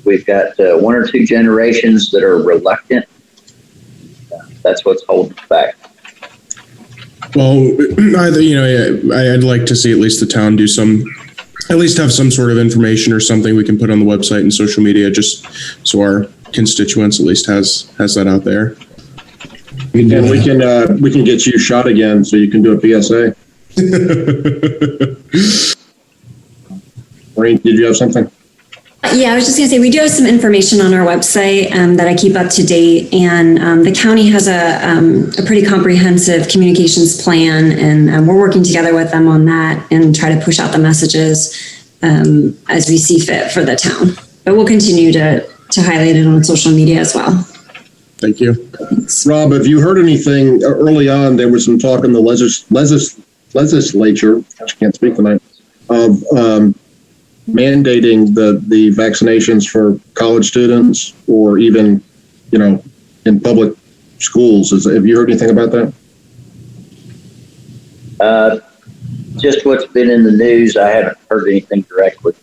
We've got 1 or 2 generations that are reluctant. That's what's holding us back. Well, I'd like to see at least the town do at least have some sort of information or something we can put on the website and social media, just so our constituents at least has that out there. And we can get you shot again, so you can do a PSA. Maureen, did you have something? Yeah, I was just going to say, we do have some information on our website that I keep up to date, and the county has a pretty comprehensive communications plan, and we're working together with them on that and try to push out the messages as we see fit for the town. But we'll continue to highlight it on social media as well. Thank you. Thanks. Rob, have you heard anything early on? There was some talk in the legislature, I can't speak tonight, of mandating the vaccinations for college students or even, in public schools. Have you heard anything about that? Just what's been in the news. I haven't heard anything directly.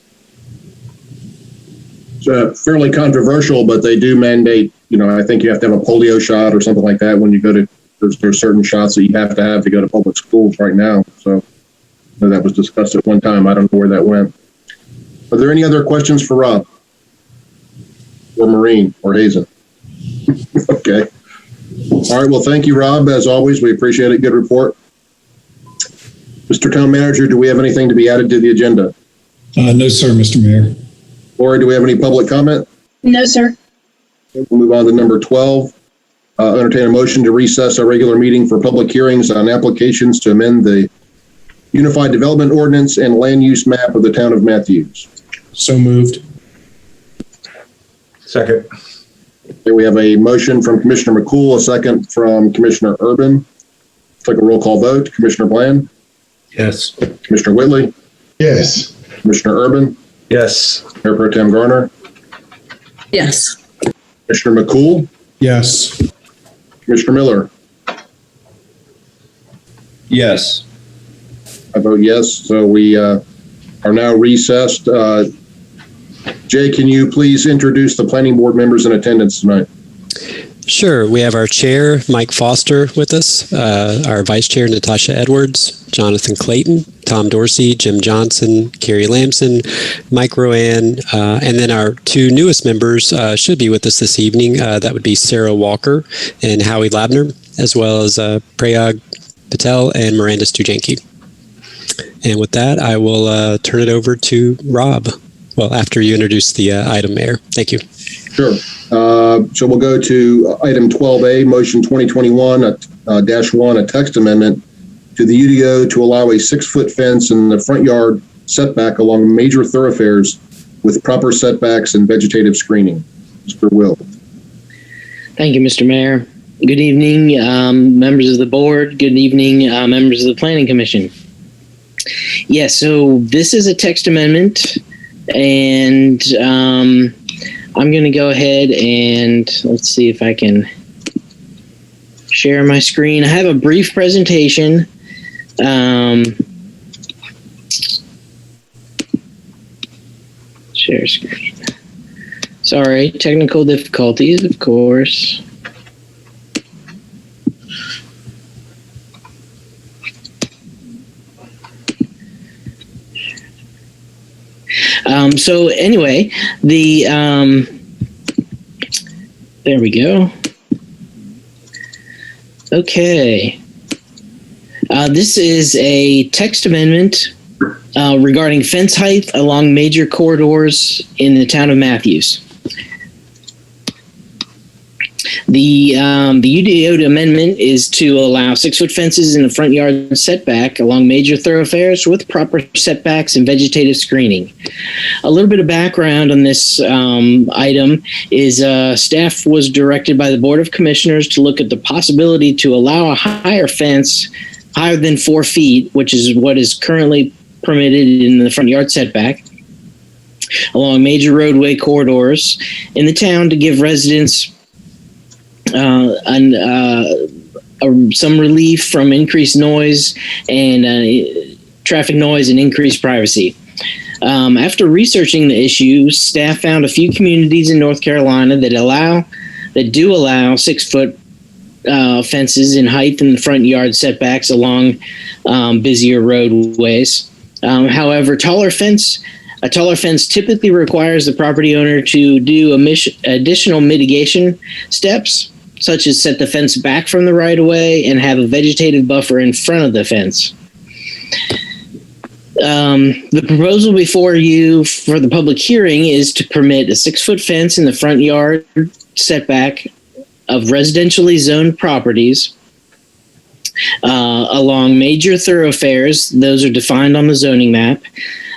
It's fairly controversial, but they do mandate, I think you have to have a polio shot or something like that when you go to, there's certain shots that you have to go to public schools right now. So that was discussed at one time. I don't know where that went. Are there any other questions for Rob? Or Maureen or Hazen? Okay. All right. Well, thank you, Rob. As always, we appreciate it. Good report. Mr. Town Manager, do we have anything to be added to the agenda? No, sir, Mr. Mayor. Lori, do we have any public comment? No, sir. We'll move on to number 12. Entertain a motion to recess our regular meeting for public hearings on applications to amend the Unified Development Ordinance and land use map of the town of Matthews. So moved. Second. Okay, we have a motion from Commissioner McCool, a second from Commissioner Urban. Take a roll call vote. Commissioner Bland? Yes. Commissioner Whitley? Yes. Commissioner Urban? Yes. Mayor Pro Tem Garner? Yes. Commissioner McCool? Yes. Commissioner Miller? Yes. I vote yes. So we are now recessed. Jay, can you please introduce the planning board members in attendance tonight? Sure. We have our chair, Mike Foster, with us, our vice chair, Natasha Edwards, Jonathan Clayton, Tom Dorsey, Jim Johnson, Carrie Lamson, Mike Rowan, and then our two newest members should be with us this evening. That would be Sarah Walker and Howie Labner, as well as Prayag Patel and Miranda Stujanki. And with that, I will turn it over to Rob. Well, after you introduce the item, Mayor. Thank you. Sure. So we'll go to item 12A, motion 2021-1, a text amendment to the UDO to allow a 6-foot fence in the front yard setback along major thoroughfares with proper setbacks and vegetative screening. Mr. Will. Thank you, Mr. Mayor. Good evening, members of the board. Good evening, members of the Planning Commission. Yeah, so this is a text amendment, and I'm going to go ahead and let's see if I can share my screen. I have a brief presentation. Share screen. Sorry, technical difficulties, of course. So anyway, there we go. Okay. This is a text amendment regarding fence height along major corridors in the town of Matthews. The UDO amendment is to allow 6-foot fences in the front yard setback along major thoroughfares with proper setbacks and vegetative screening. A little bit of background on this item is staff was directed by the Board of Commissioners to look at the possibility to allow a higher fence, higher than 4 feet, which is what is currently permitted in the front yard setback, along major roadway corridors in the town to give residents some relief from increased noise and traffic noise and increased privacy. After researching the issue, staff found a few communities in North Carolina that do allow 6-foot fences in height in the front yard setbacks along busier roadways. However, a taller fence typically requires the property owner to do additional mitigation steps, such as set the fence back from the right-of-way and have a vegetative buffer in front of the fence. The proposal before you for the public hearing is to permit a 6-foot fence in the front yard setback of residentially zoned properties along major thoroughfares. Those are defined on the zoning map.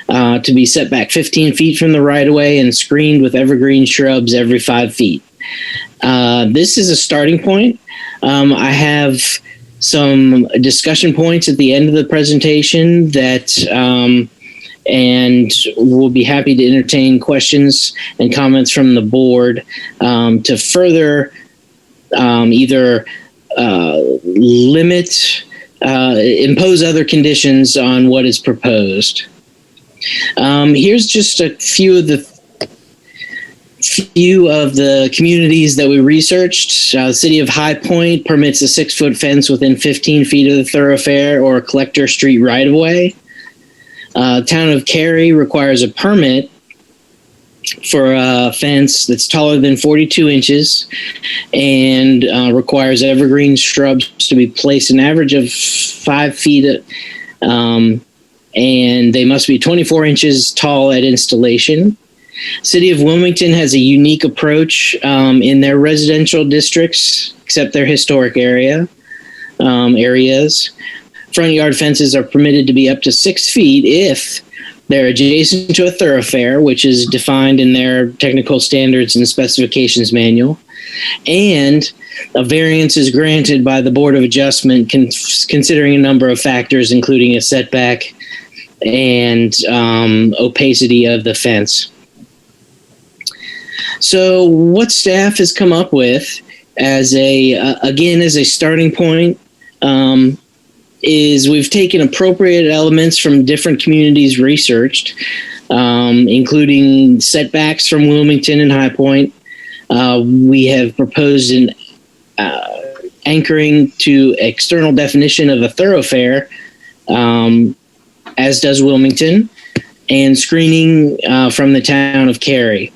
To be set back 15 feet from the right-of-way and screened with evergreen shrubs every 5 feet. This is a starting point. I have some discussion points at the end of the presentation that, and we'll be happy to entertain questions and comments from the board to further either limit, impose other conditions on what is proposed. Here's just a few of the communities that we researched. The city of High Point permits a 6-foot fence within 15 feet of the thoroughfare or collector street right-of-way. Town of Cary requires a permit for a fence that's taller than 42 inches and requires evergreen shrubs to be placed an average of 5 feet, and they must be 24 inches tall at installation. City of Wilmington has a unique approach in their residential districts, except their historic areas. Front yard fences are permitted to be up to 6 feet if they're adjacent to a thoroughfare, which is defined in their technical standards and specifications manual, and a variance is granted by the Board of Adjustment considering a number of factors, including a setback and opacity of the fence. So what staff has come up with as a starting point is we've taken appropriate elements from different communities researched, including setbacks from Wilmington and High Point. We have proposed an anchoring to external definition of a thoroughfare, as does Wilmington, and screening from the town of Cary.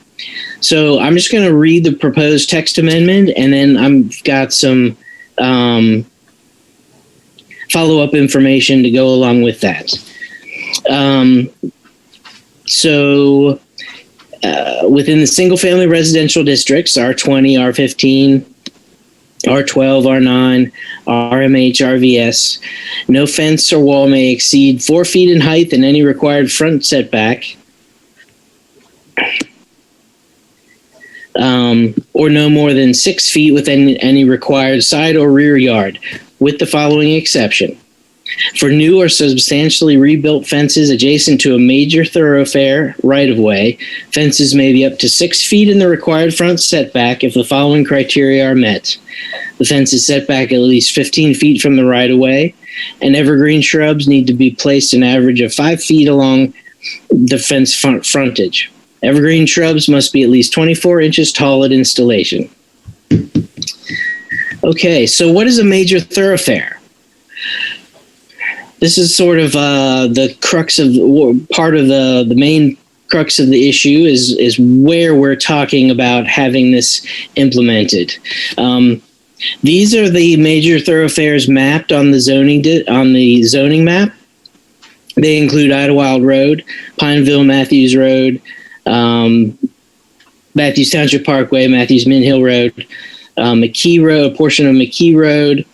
So I'm just going to read the proposed text amendment, and then I've got some follow-up information to go along with that. Within the single-family residential districts, R20, R15, R12, R9, RMH, RVS, no fence or wall may exceed 4 feet in height in any required front setback, or no more than 6 feet within any required side or rear yard, with the following exception. For new or substantially rebuilt fences adjacent to a major thoroughfare right-of-way, fences may be up to 6 feet in the required front setback if the following criteria are met. The fence is set back at least 15 feet from the right-of-way, and evergreen shrubs need to be placed an average of 5 feet along the fence frontage. Evergreen shrubs must be at least 24 inches tall at installation. Okay, so what is a major thoroughfare? This is sort of the crux of part of the main crux of the issue is where we're talking about having this implemented. These are the major thoroughfares mapped on the zoning map. They include Idlewild Road, Pineville Matthews Road, Matthews Township Parkway, Matthews Mint Hill Road, McKee Road, a portion of McKee Road,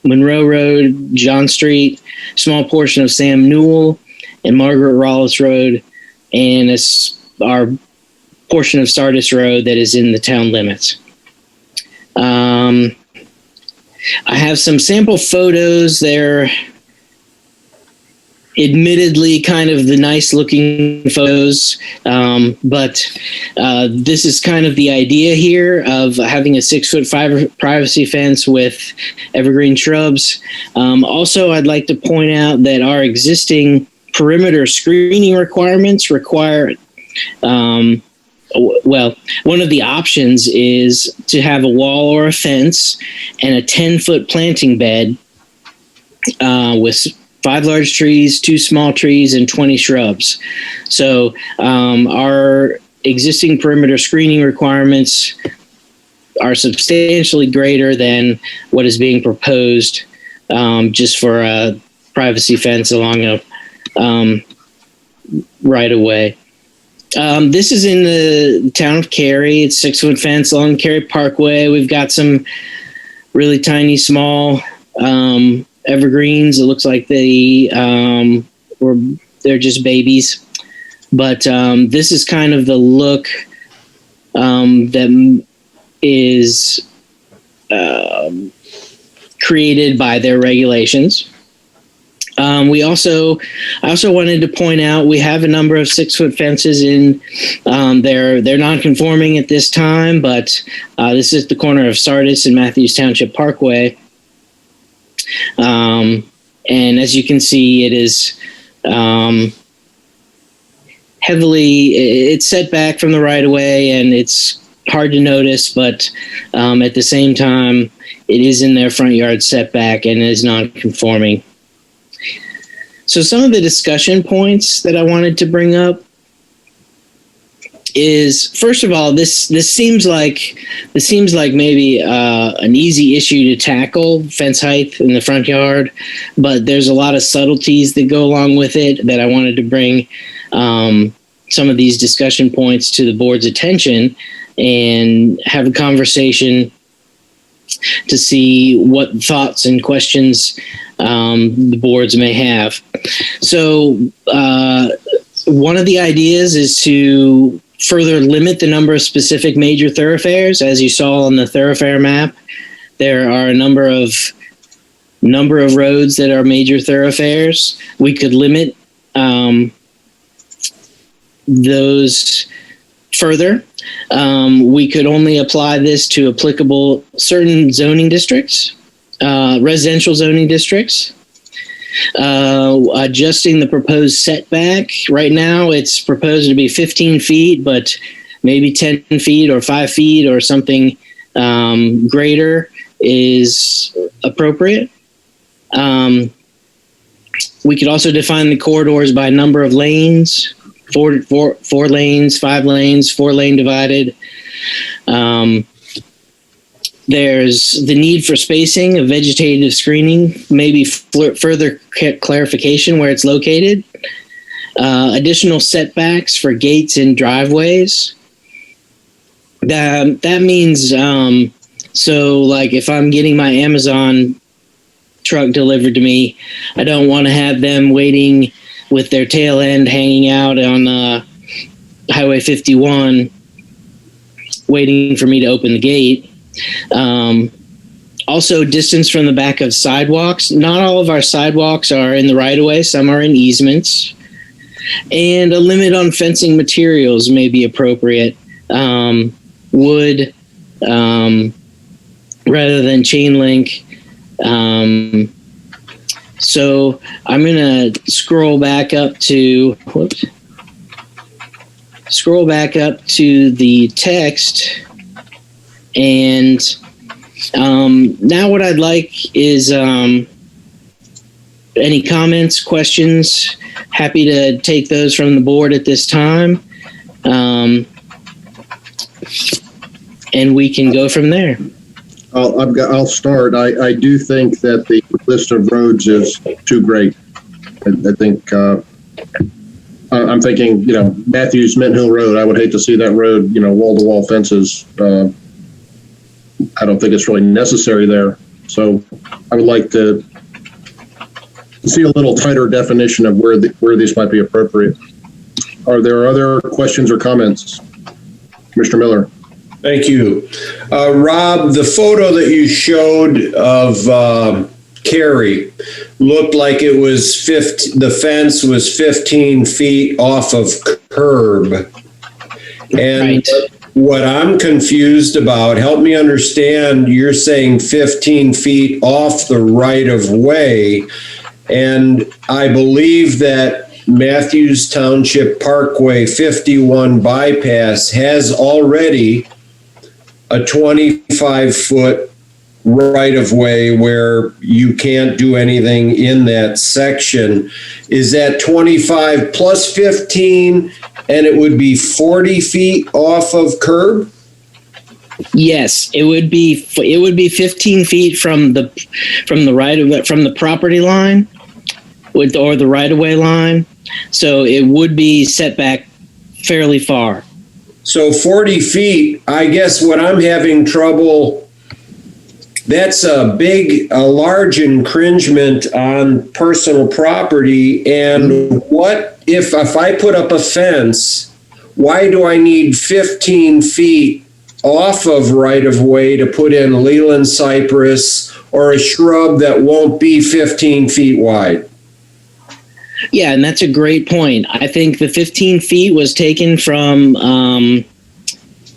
Monroe Road, John Street, small portion of Sam Newell and Margaret Rollis Road, and our portion of Sardis Road that is in the town limits. I have some sample photos there. Admittedly, kind of the nice looking photos, but this is kind of the idea here of having a 6-foot privacy fence with evergreen shrubs. Also, I'd like to point out that our existing perimeter screening requirements require, one of the options is to have a wall or a fence and a 10-foot planting bed with 5 large trees, 2 small trees, and 20 shrubs. So our existing perimeter screening requirements are substantially greater than what is being proposed just for a privacy fence along right of way. This is in the town of Cary. It's 6-foot fence along Cary Parkway. We've got some really tiny, small evergreens. It looks like they're just babies. But this is kind of the look that is created by their regulations. I also wanted to point out we have a number of 6-foot fences in. They're non-conforming at this time, but this is the corner of Sardis and Matthews Township Parkway. And as you can see, it is it's set back from the right of way, and it's hard to notice, but at the same time, it is in their front yard setback and is non-conforming. So some of the discussion points that I wanted to bring up is, first of all, this seems like maybe an easy issue to tackle, fence height in the front yard, but there's a lot of subtleties that go along with it that I wanted to bring some of these discussion points to the board's attention and have a conversation to see what thoughts and questions the boards may have. So one of the ideas is to further limit the number of specific major thoroughfares. As you saw on the thoroughfare map, there are a number of roads that are major thoroughfares. We could limit those further. We could only apply this to applicable certain zoning districts, residential zoning districts. Adjusting the proposed setback. Right now, it's proposed to be 15 feet, but maybe 10 feet or 5 feet or something greater is appropriate. We could also define the corridors by number of lanes. Four lanes, 5 lanes, 4-lane divided. There's the need for spacing of vegetative screening, maybe further clarification where it's located. Additional setbacks for gates and driveways. That means, so like if I'm getting my Amazon truck delivered to me, I don't want to have them waiting with their tail end hanging out on Highway 51, waiting for me to open the gate. Also, distance from the back of sidewalks. Not all of our sidewalks are in the right of way. Some are in easements. And a limit on fencing materials may be appropriate. Wood, rather than chain link. So I'm going to scroll back up to the text. And now what I'd like is any comments, questions. Happy to take those from the board at this time. And we can go from there. I'll start. I do think that the list of roads is too great. I think I'm thinking, Matthews Mint Hill Road. I would hate to see that road, wall-to-wall fences. I don't think it's really necessary there. So I would like to see a little tighter definition of where these might be appropriate. Are there other questions or comments? Mr. Miller. Thank you. Rob, the photo that you showed of Cary looked like it was the fence was 15 feet off of curb. And what I'm confused about, help me understand, you're saying 15 feet off the right of way. And I believe that Matthews Township Parkway 51 bypass has already a 25-foot right-of-way where you can't do anything in that section. Is that 25 plus 15, and it would be 40 feet off of curb? Yes, it would be 15 feet from the property line, or the right-of-way line, So it would be set back fairly far. So 40 feet, I guess what I'm having trouble, that's a large infringement on personal property. And what if I put up a fence, why do I need 15 feet off of right-of-way to put in Leland cypress or a shrub that won't be 15 feet wide? Yeah, and that's a great point. I think the 15 feet was taken from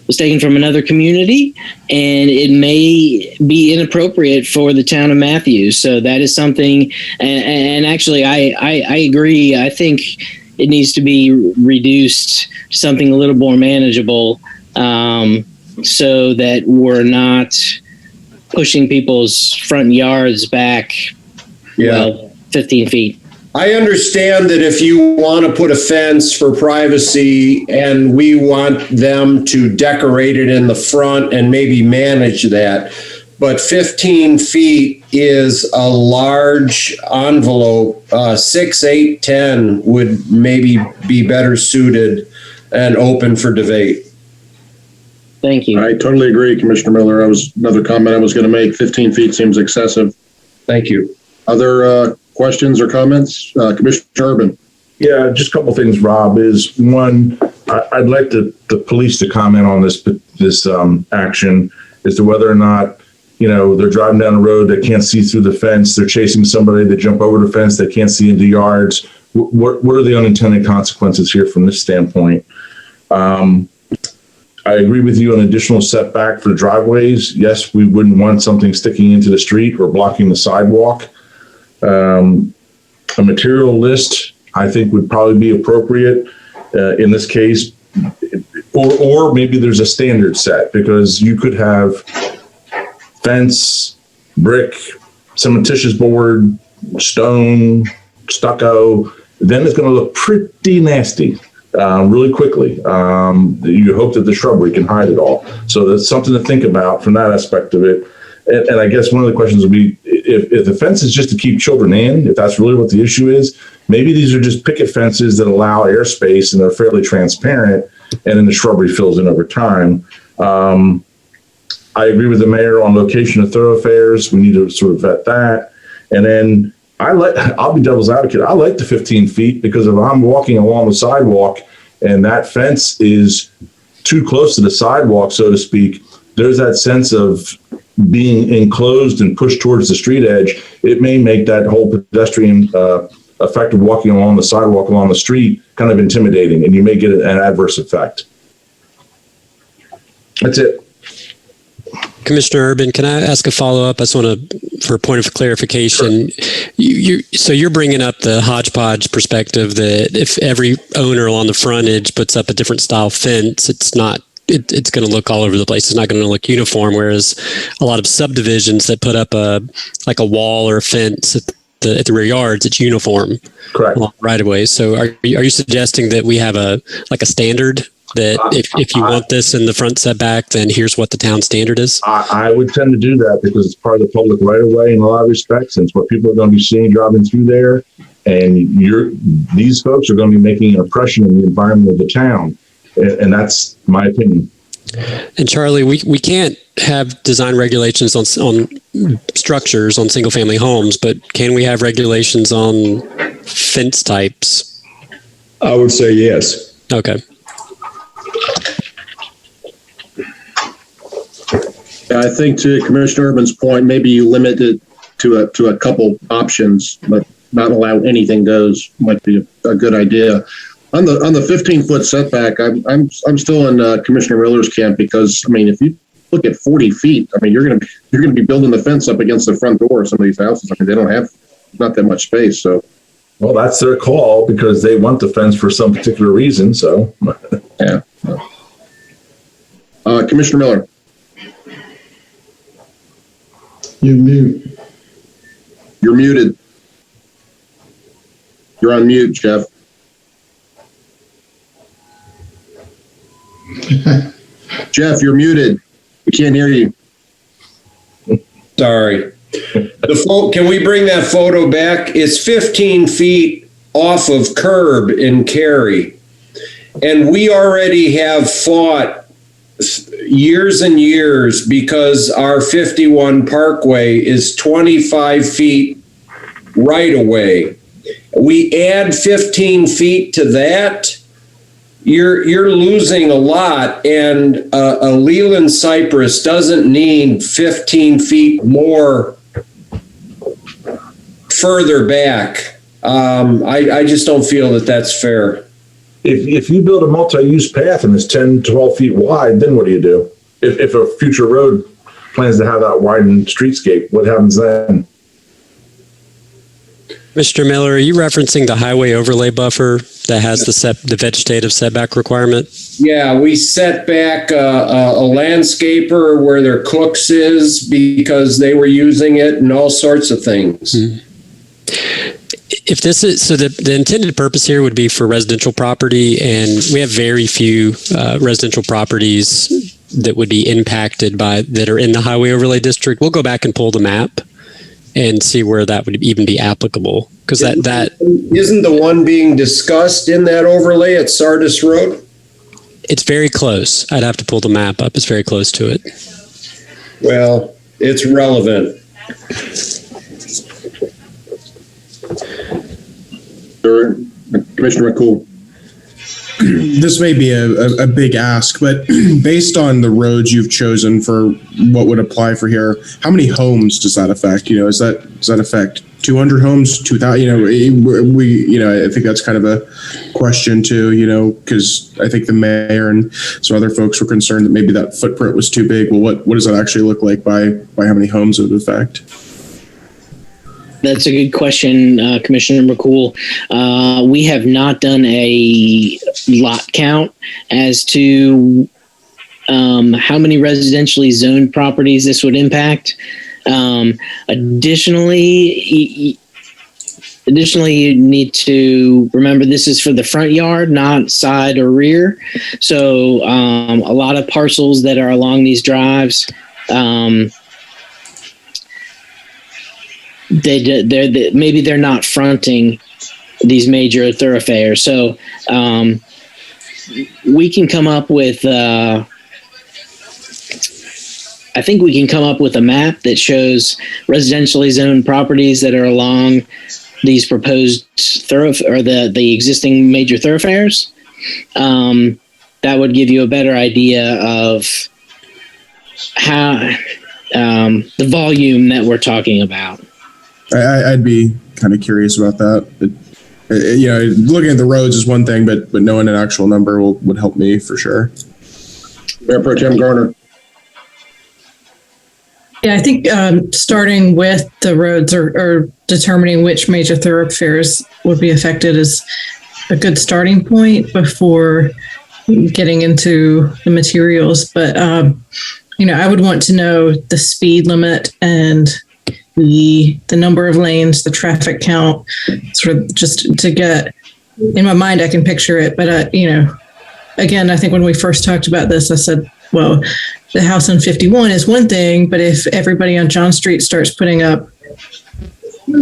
another community, and it may be inappropriate for the town of Matthews. So that is something. And actually, I agree. I think it needs to be reduced to something a little more manageable, so that we're not pushing people's front yards back. Yeah, 15 feet. I understand that if you want to put a fence for privacy and we want them to decorate it in the front and maybe manage that, but 15 feet is a large envelope. 6, 8, 10 would maybe be better suited and open for debate. Thank you. I totally agree, Commissioner Miller. Another comment I was going to make. 15 feet seems excessive. Thank you. Other questions or comments? Commissioner Urban. Yeah, just a couple things, Rob. Is one, I'd like the police to comment on this action as to whether or not, they're driving down the road, they can't see through the fence, they're chasing somebody, they jump over the fence, they can't see into yards. What are the unintended consequences here from this standpoint? I agree with you on additional setback for driveways. Yes, we wouldn't want something sticking into the street or blocking the sidewalk. A material list, I think, would probably be appropriate in this case, or maybe there's a standard set, because you could have fence, brick, cementitious board, stone, stucco. Then it's going to look pretty nasty really quickly. You hope that the shrubbery can hide it all. So that's something to think about from that aspect of it. And I guess one of the questions would be, if the fence is just to keep children in, if that's really what the issue is, maybe these are just picket fences that allow airspace and they're fairly transparent, and then the shrubbery fills in over time. I agree with the mayor on location of thoroughfares. We need to sort of vet that. And then I'll be devil's advocate. I like the 15 feet because if I'm walking along the sidewalk and that fence is too close to the sidewalk, so to speak, there's that sense of being enclosed and pushed towards the street edge. It may make that whole pedestrian effect of walking along the sidewalk along the street kind of intimidating, and you may get an adverse effect. That's it. Commissioner Urban, can I ask a follow-up? I just want to, for a point of clarification, sure. So you're bringing up the hodgepodge perspective that if every owner along the frontage puts up a different style fence, it's going to look all over the place. It's not going to look uniform. Whereas a lot of subdivisions that put up a wall or a fence at the rear yards, it's uniform. Correct. Right away. So are you suggesting that we have a standard that if you want this in the front setback, then here's what the town standard is? I would tend to do that because it's part of the public right of way in a lot of respects, and it's what people are going to be seeing driving through there. And these folks are going to be making an impression in the environment of the town. And that's my opinion. And Charlie, we can't have design regulations on structures on single family homes, but can we have regulations on fence types? I would say yes. Okay. I think to Commissioner Urban's point, maybe you limit it to a couple options, but not allow anything goes might be a good idea. On the 15-foot setback, I'm still in Commissioner Miller's camp because if you look at 40 feet, you're going to be building the fence up against the front door of some of these houses. They don't have not that much space. So, well, that's their call because they want the fence for some particular reason. So, yeah. Commissioner Miller, you're mute. You're muted. You're on mute, Jeff. Jeff, you're muted. We can't hear you. Sorry. Can we bring that photo back? It's 15 feet off of Curb in Cary. And we already have fought years and years because our 51 Parkway is 25 feet right away. We add 15 feet to that, you're losing a lot, and a Leland cypress doesn't need 15 feet more further back. I just don't feel that that's fair. If you build a multi-use path and it's 10, 12 feet wide, then what do you do? If a future road plans to have that widened streetscape, what happens then? Mr. Miller, are you referencing the highway overlay buffer that has the vegetative setback requirement? Yeah, we set back a landscaper where their Cook's is because they were using it and all sorts of things. Mm-hmm. If this is, so the intended purpose here would be for residential property, and we have very few residential properties that would be impacted by, that are in the highway overlay district. We'll go back and pull the map and see where that would even be applicable. Because that isn't the one being discussed in that overlay at Sardis Road? It's very close. I'd have to pull the map up. It's very close to it. Well, it's relevant. Commissioner McCool. This may be a big ask, but based on the roads you've chosen for what would apply for here, how many homes does that affect? Does that affect 200 homes, 2,000? I think that's kind of a question too, because I think the mayor and some other folks were concerned that maybe that footprint was too big. Well, what does that actually look like by how many homes it would affect? That's a good question, Commissioner McCool. We have not done a lot count as to how many residentially zoned properties this would impact. Additionally, you need to remember this is for the front yard, not side or rear. So a lot of parcels that are along these drives, maybe they're not fronting these major thoroughfares. So we can come up with, I think we can come up with a map that shows residentially zoned properties that are along these proposed the existing major thoroughfares. That would give you a better idea of how the volume that we're talking about. I'd be kind of curious about that. Looking at the roads is one thing, but knowing an actual number would help me for sure. Mayor Pro Tem Garner. Yeah, I think starting with the roads or determining which major thoroughfares would be affected is a good starting point before getting into the materials. But, I would want to know the speed limit and the number of lanes, the traffic count, sort of just to get in my mind, I can picture it. But, again, I think when we first talked about this, I said, well, the house on 51 is one thing, but if everybody on John Street starts putting up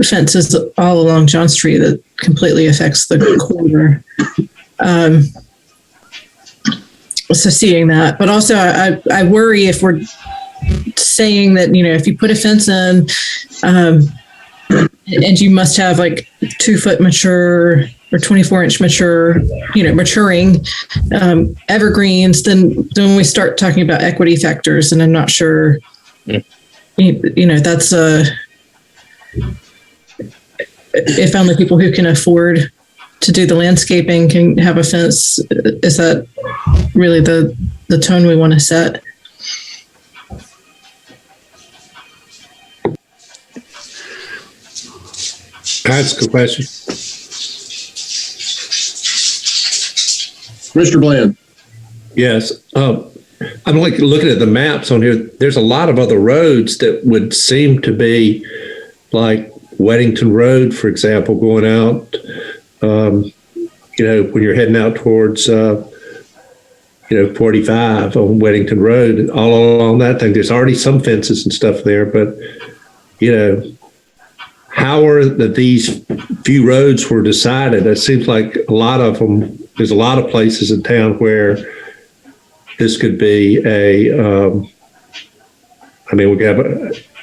fences all along John Street, that completely affects the corridor. So seeing that, but also I worry if we're saying that, if you put a fence in and you must have like 2 foot mature or 24-inch mature, maturing evergreens, then we start talking about equity factors, and I'm not sure, that's if only people who can afford to do the landscaping can have a fence. Is that really the tone we want to set? That's a good question. Mr. Bland. Yes. I'm looking at the maps on here. There's a lot of other roads that would seem to be like Weddington Road, for example, going out, when you're heading out towards, 45 on Weddington Road, all along that thing. There's already some fences and stuff there, but, how are these few roads were decided? It seems like a lot of them, there's a lot of places in town where this could be we have,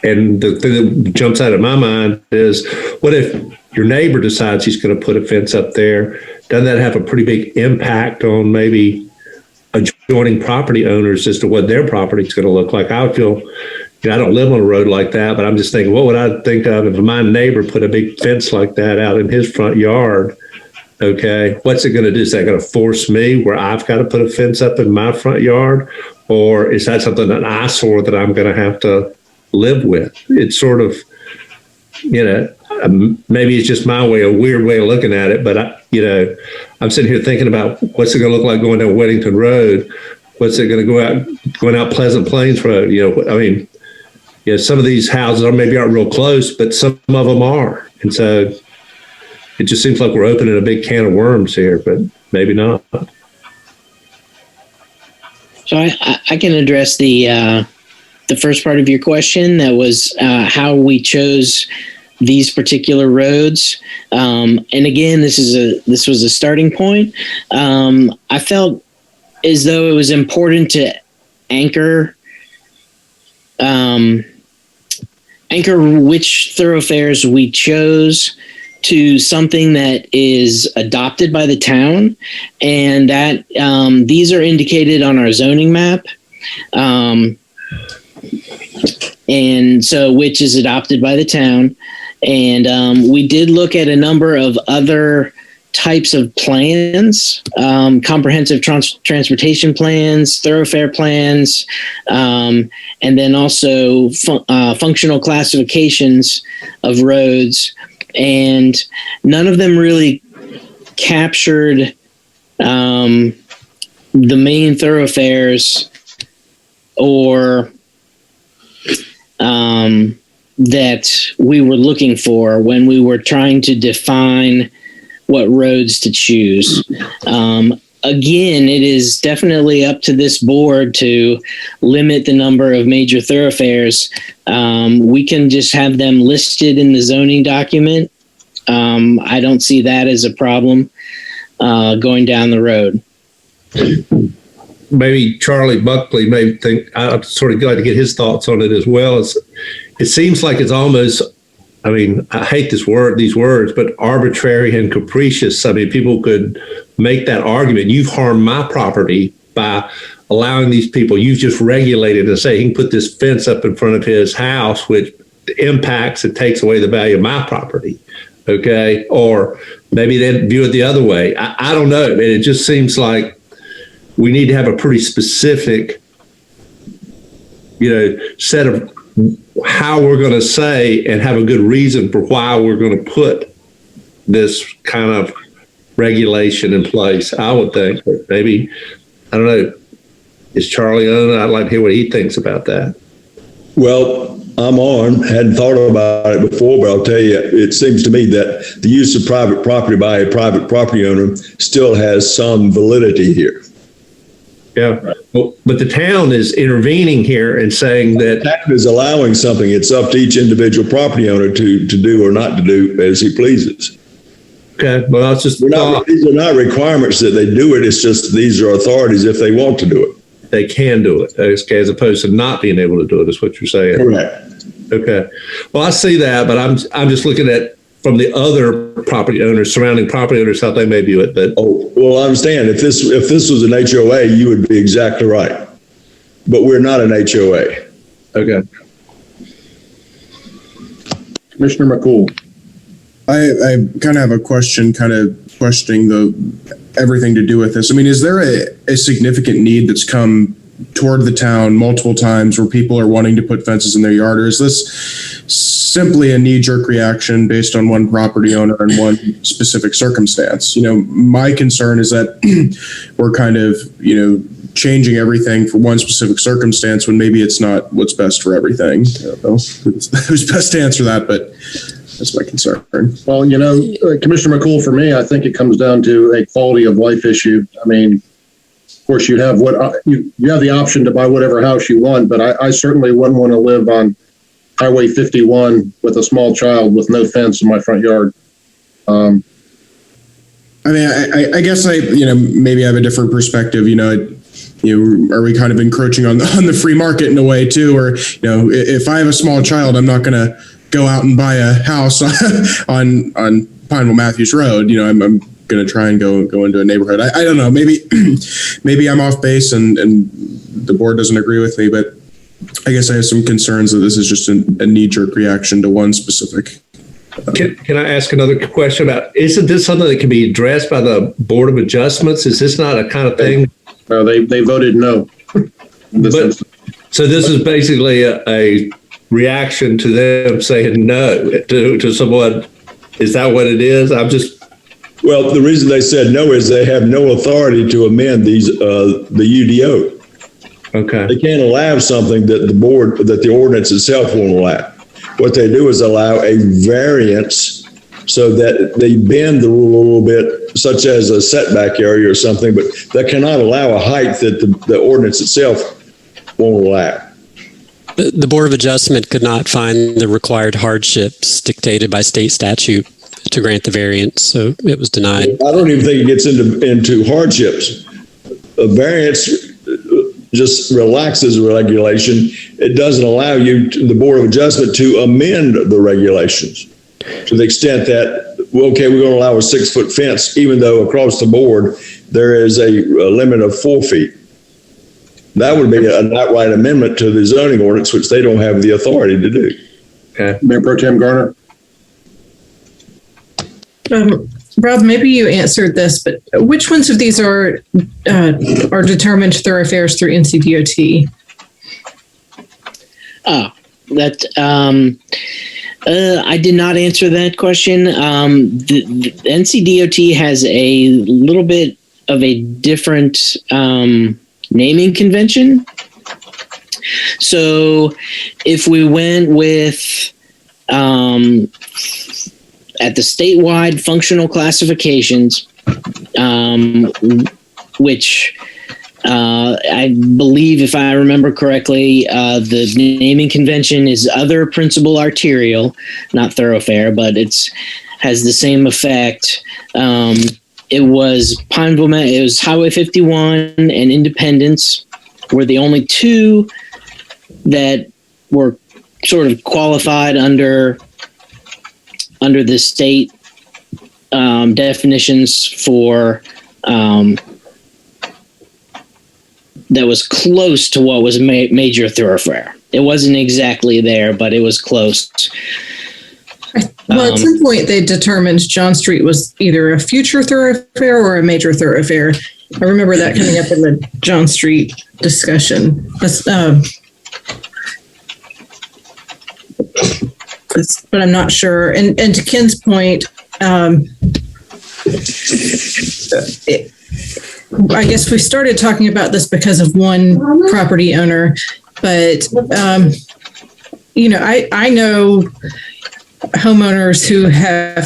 and the thing that jumps out of my mind is, what if your neighbor decides he's going to put a fence up there? Doesn't that have a pretty big impact on maybe adjoining property owners as to what their property is going to look like? I would feel, I don't live on a road like that, but I'm just thinking, what would I think of if my neighbor put a big fence like that out in his front yard? Okay, what's it going to do? Is that going to force me where I've got to put a fence up in my front yard? Or is that something, an eyesore that I'm going to have to live with? It's sort of, maybe it's just my way, a weird way of looking at it. But, I'm sitting here thinking about what's it going to look like going down Weddington Road? What's it going to going out Pleasant Plains Road? Some of these houses maybe aren't real close, but some of them are. And so it just seems like we're opening a big can of worms here, but maybe not. So I can address the first part of your question. That was how we chose these particular roads. And again, this was a starting point. I felt as though it was important to anchor which thoroughfares we chose to something that is adopted by the town, and that these are indicated on our zoning map. And so which is adopted by the town. And we did look at a number of other types of plans, comprehensive transportation plans, thoroughfare plans, and then also functional classifications of roads. And none of them really captured the main thoroughfares or that we were looking for when we were trying to define what roads to choose. Again, it is definitely up to this board to limit the number of major thoroughfares. We can just have them listed in the zoning document. I don't see that as a problem going down the road. Maybe Charlie Buckley may think, I'd sort of like to get his thoughts on it as well. It seems like it's almost, I hate these words, but arbitrary and capricious. People could make that argument. You've harmed my property by allowing these people, you've just regulated and say he can put this fence up in front of his house, which impacts and takes away the value of my property. Okay. Or maybe they view it the other way. I don't know. It just seems like we need to have a pretty specific, set of how we're going to say and have a good reason for why we're going to put this kind of regulation in place. I would think, but maybe, I don't know. Is Charlie on? I'd like to hear what he thinks about that. Well, I'm on. Hadn't thought about it before, but I'll tell you, it seems to me that the use of private property by a private property owner still has some validity here. Yeah, well, but the town is intervening here and saying that the town is allowing something. It's up to each individual property owner to do or not to do as he pleases. Okay, well, that's just these are not requirements that they do it. It's just these are authorities if they want to do it. They can do it, as opposed to not being able to do it. Is what you're saying? Correct. Okay. Well, I see that, but I'm just looking at from the other property owners, surrounding property owners, how they may view it. But well, I understand. If this was an HOA, you would be exactly right. But we're not an HOA. Okay. Commissioner McCool. I kind of have a question, kind of questioning everything to do with this. Is there a significant need that's come toward the town multiple times where people are wanting to put fences in their yard, or is this simply a knee-jerk reaction based on one property owner and one specific circumstance? My concern is that we're kind of, changing everything for one specific circumstance when maybe it's not what's best for everything. I don't know who's best to answer that, but that's my concern. Well, Commissioner McCool, for me, I think it comes down to a quality of life issue. Of course, you have you have the option to buy whatever house you want, but I certainly wouldn't want to live on Highway 51 with a small child with no fence in my front yard. I mean, I guess maybe I have a different perspective. Are we kind of encroaching on the free market in a way too? Or, if I have a small child, I'm not going to go out and buy a house on Pineville Matthews Road. I'm going to try and go into a neighborhood. I don't know. Maybe I'm off base and the board doesn't agree with me, but I guess I have some concerns that this is just a knee-jerk reaction to one specific. Can I ask another question about, isn't this something that can be addressed by the Board of Adjustments? Is this not a kind of thing? No, they voted no. So this is basically a reaction to them saying no to someone. Is that what it is? Well, the reason they said no is they have no authority to amend the UDO. Okay. They can't allow something that the ordinance itself won't allow. What they do is allow a variance so that they bend the rule a little bit, such as a setback area or something, but they cannot allow a height that the ordinance itself won't allow. The Board of Adjustment could not find the required hardships dictated by state statute to grant the variance, so it was denied. I don't even think it gets into hardships. A variance just relaxes the regulation. It doesn't allow the Board of Adjustment to amend the regulations to the extent that, we're going to allow a 6-foot fence, even though across the board there is a limit of 4 feet. That would be an outright amendment to the zoning ordinance, which they don't have the authority to do. Okay. Mayor Pro Tem Garner. Rob, maybe you answered this, but which ones of these are determined thoroughfares through NCDOT? I did not answer that question. The NCDOT has a little bit of a different naming convention. So if we went with at the statewide functional classifications, which I believe, if I remember correctly, the naming convention is other principal arterial, not thoroughfare, but has the same effect. It was Pineville, it was Highway 51 and Independence were the only two that were sort of qualified under the state definitions for that was close to what was major thoroughfare. It wasn't exactly there, but it was close. Well, at some point they determined John Street was either a future thoroughfare or a major thoroughfare. I remember that coming up in the John Street discussion. But I'm not sure. And to Ken's point, I guess we started talking about this because of one property owner, but I know homeowners who have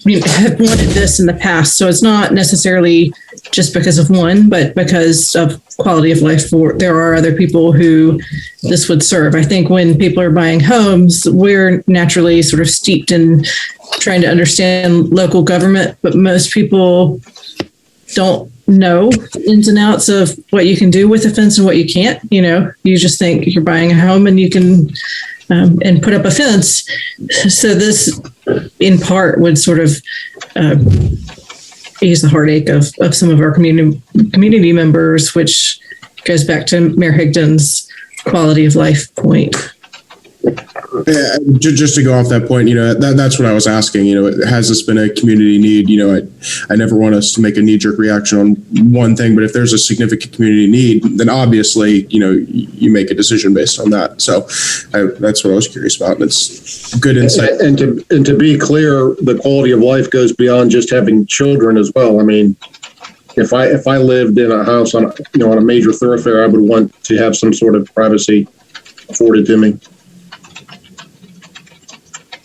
wanted this in the past. So it's not necessarily just because of one, but because of quality of life. There are other people who this would serve. I think when people are buying homes, we're naturally sort of steeped in trying to understand local government, but most people don't know ins and outs of what you can do with a fence and what you can't. You just think you're buying a home and you can and put up a fence. So this, in part, would sort of ease the heartache of some of our community members, which goes back to Mayor Higdon's quality of life point. Yeah, just to go off that point, that's what I was asking. Has this been a community need? I never want us to make a knee-jerk reaction on one thing, but if there's a significant community need, then obviously, you make a decision based on that. So that's what I was curious about. And it's good insight. And to be clear, the quality of life goes beyond just having children as well. I mean, if I lived in a house on a major thoroughfare, I would want to have some sort of privacy afforded to me.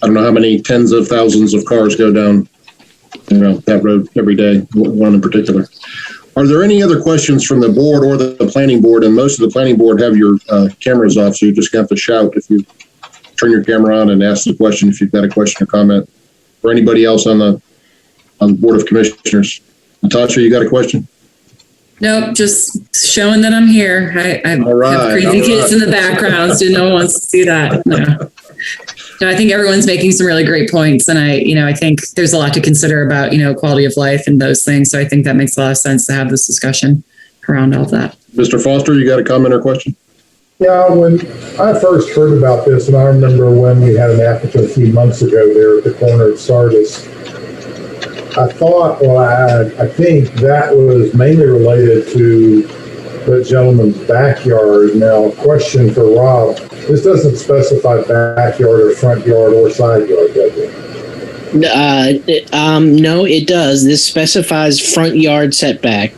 I don't know how many tens of thousands of cars go down, that road every day, one in particular. Are there any other questions from the board or the planning board? And most of the planning board have your cameras off, so you just have to shout if you turn your camera on and ask the question if you've got a question or comment. For anybody else on the Board of Commissioners. Natasha, you got a question? Nope, just showing that I'm here. I have crazy kids in the background, so no one wants to see that. No, I think everyone's making some really great points, and I think there's a lot to consider about, quality of life and those things. So I think that makes a lot of sense to have this discussion around all that. Mr. Foster, you got a comment or question? Yeah, when I first heard about this, and I remember when we had an applicant a few months ago there at the corner of Sardis, I thought, I think that was mainly related to the gentleman's backyard. Now, question for Rob. This doesn't specify backyard or front yard or side yard, does it? No, it does. This specifies front yard setback.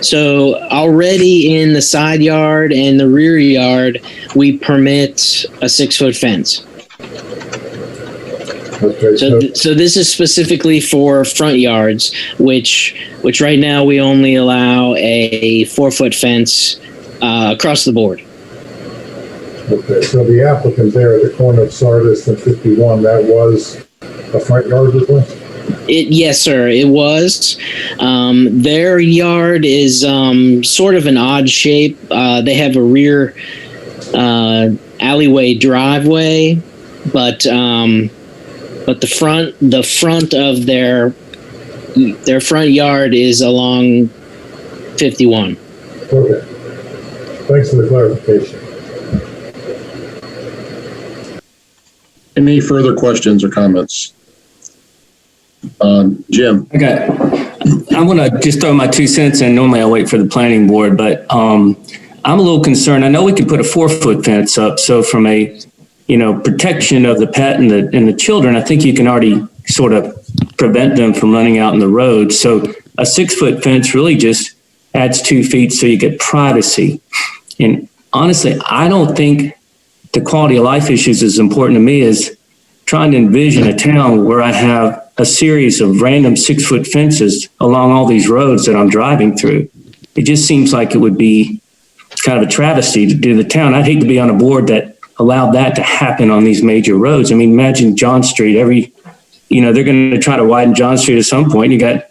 So already in the side yard and the rear yard, we permit a 6-foot fence. Okay, so this is specifically for front yards, which right now we only allow a 4-foot fence across the board. Okay, so the applicant there at the corner of Sardis and 51, that was a front yard request? Yes, sir, it was. Their yard is sort of an odd shape. They have a rear alleyway driveway, but the front of their front yard is along 51. Okay. Thanks for the clarification. Any further questions or comments? Jim. Okay. I want to just throw my 2 cents in. Normally I wait for the planning board, but I'm a little concerned. I know we can put a 4-foot fence up. So from a, protection of the pet and the children, I think you can already sort of prevent them from running out in the road. So a 6-foot fence really just adds 2 feet so you get privacy. And honestly, I don't think the quality of life issues is important to me as trying to envision a town where I have a series of random 6-foot fences along all these roads that I'm driving through. It just seems like it would be kind of a travesty to do the town. I'd hate to be on a board that allowed that to happen on these major roads. I mean, imagine John Street, they're going to try to widen John Street at some point. You got,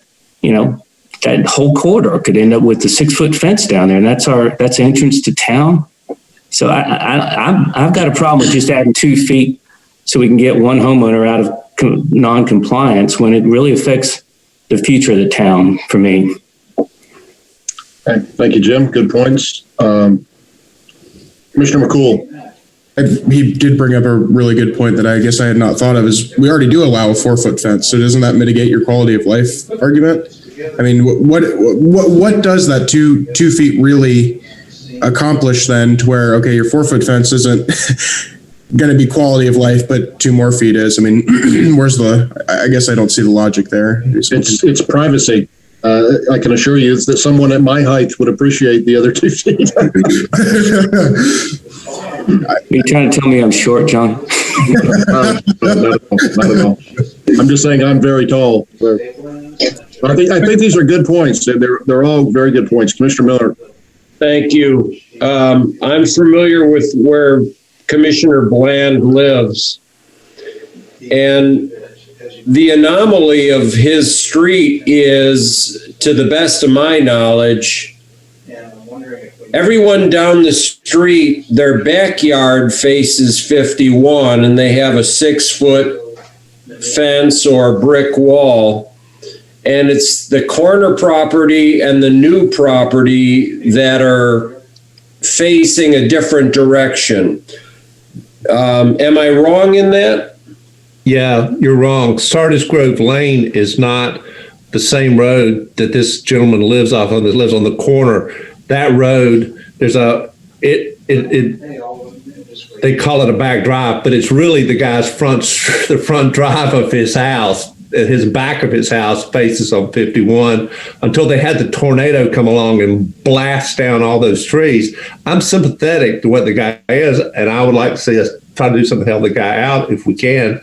that whole corridor could end up with the 6-foot fence down there. And that's entrance to town. So I've got a problem with just adding 2 feet so we can get one homeowner out of non-compliance when it really affects the future of the town for me. Okay. Thank you, Jim. Good points. Commissioner McCool. He did bring up a really good point that I guess I had not thought of is we already do allow a 4-foot fence. So doesn't that mitigate your quality of life argument? I mean, what does that 2 feet really accomplish then to where, okay, your 4-foot fence isn't going to be quality of life, but 2 more feet is? I mean, I guess I don't see the logic there. It's privacy. I can assure you that someone at my height would appreciate the other 2 feet. Are you trying to tell me I'm short, John? Not at all. I'm just saying I'm very tall. So. I think these are good points. They're all very good points. Commissioner Miller. Thank you. I'm familiar with where Commissioner Bland lives. And the anomaly of his street is, to the best of my knowledge, everyone down the street, their backyard faces 51 and they have a 6-foot fence or brick wall. And it's the corner property and the new property that are facing a different direction. Am I wrong in that? Yeah, you're wrong. Sardis Grove Lane is not the same road that this gentleman lives off on, that lives on the corner. That road, there's they call it a back drive, but it's really the guy's the front drive of his house. His back of his house faces on 51 until they had the tornado come along and blast down all those trees. I'm sympathetic to what the guy is, and I would like to see us try to do something to help the guy out if we can.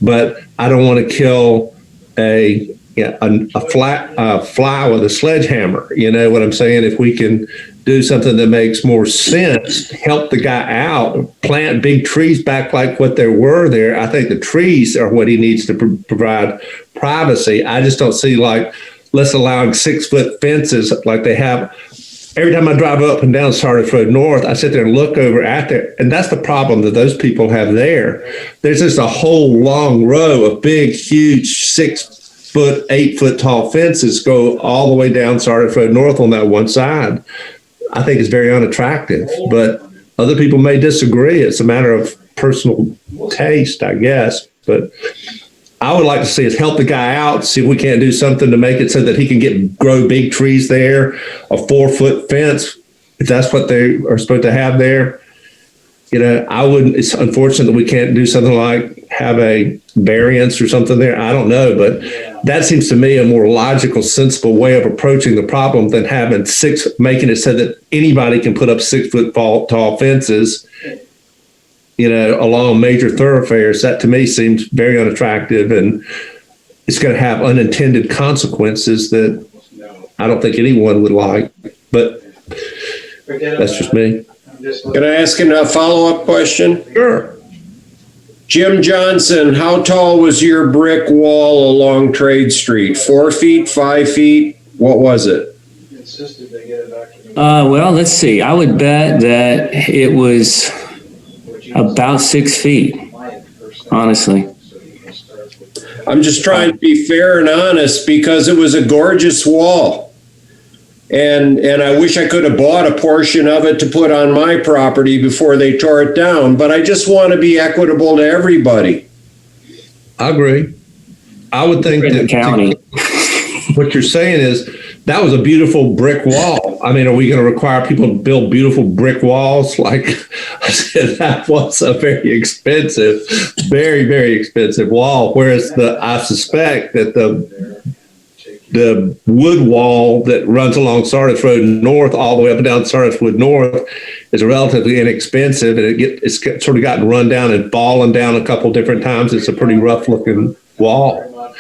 But I don't want to kill a a fly with a sledgehammer. You know what I'm saying? If we can do something that makes more sense, help the guy out, plant big trees back like what there were there. I think the trees are what he needs to provide privacy. I just don't see like let's allowing 6-foot fences like they have. Every time I drive up and down Sardis Road North, I sit there and look over at there. And that's the problem that those people have there. There's just a whole long row of big, huge 6-foot, 8-foot tall fences go all the way down Sardis Road North on that one side. I think it's very unattractive, but other people may disagree. It's a matter of personal taste, I guess. But I would like to see us help the guy out, see if we can't do something to make it so that he can grow big trees there, a 4-foot fence, if that's what they are supposed to have there. You know, it's unfortunate that we can't do something like have a variance or something there. I don't know, but that seems to me a more logical, sensible way of approaching the problem than making it so that anybody can put up 6-foot tall fences, you know, along major thoroughfares. That to me seems very unattractive, and it's going to have unintended consequences that I don't think anyone would like. But that's just me. Can I ask a follow-up question? Sure. Jim Johnson, how tall was your brick wall along Trade Street? 4 feet, 5 feet? What was it? Well, let's see. I would bet that it was about 6 feet, honestly. I'm just trying to be fair and honest because it was a gorgeous wall. And I wish I could have bought a portion of it to put on my property before they tore it down. But I just want to be equitable to everybody. I agree. I would think that county. What you're saying is that was a beautiful brick wall. I mean, are we going to require people to build beautiful brick walls? Like I said, that was a very expensive, very, very expensive wall. Whereas I suspect that the wood wall that runs along Sardis Road North all the way up and down Sardis Road North is relatively inexpensive, and it's sort of gotten run down and fallen down a couple different times. It's a pretty rough looking wall,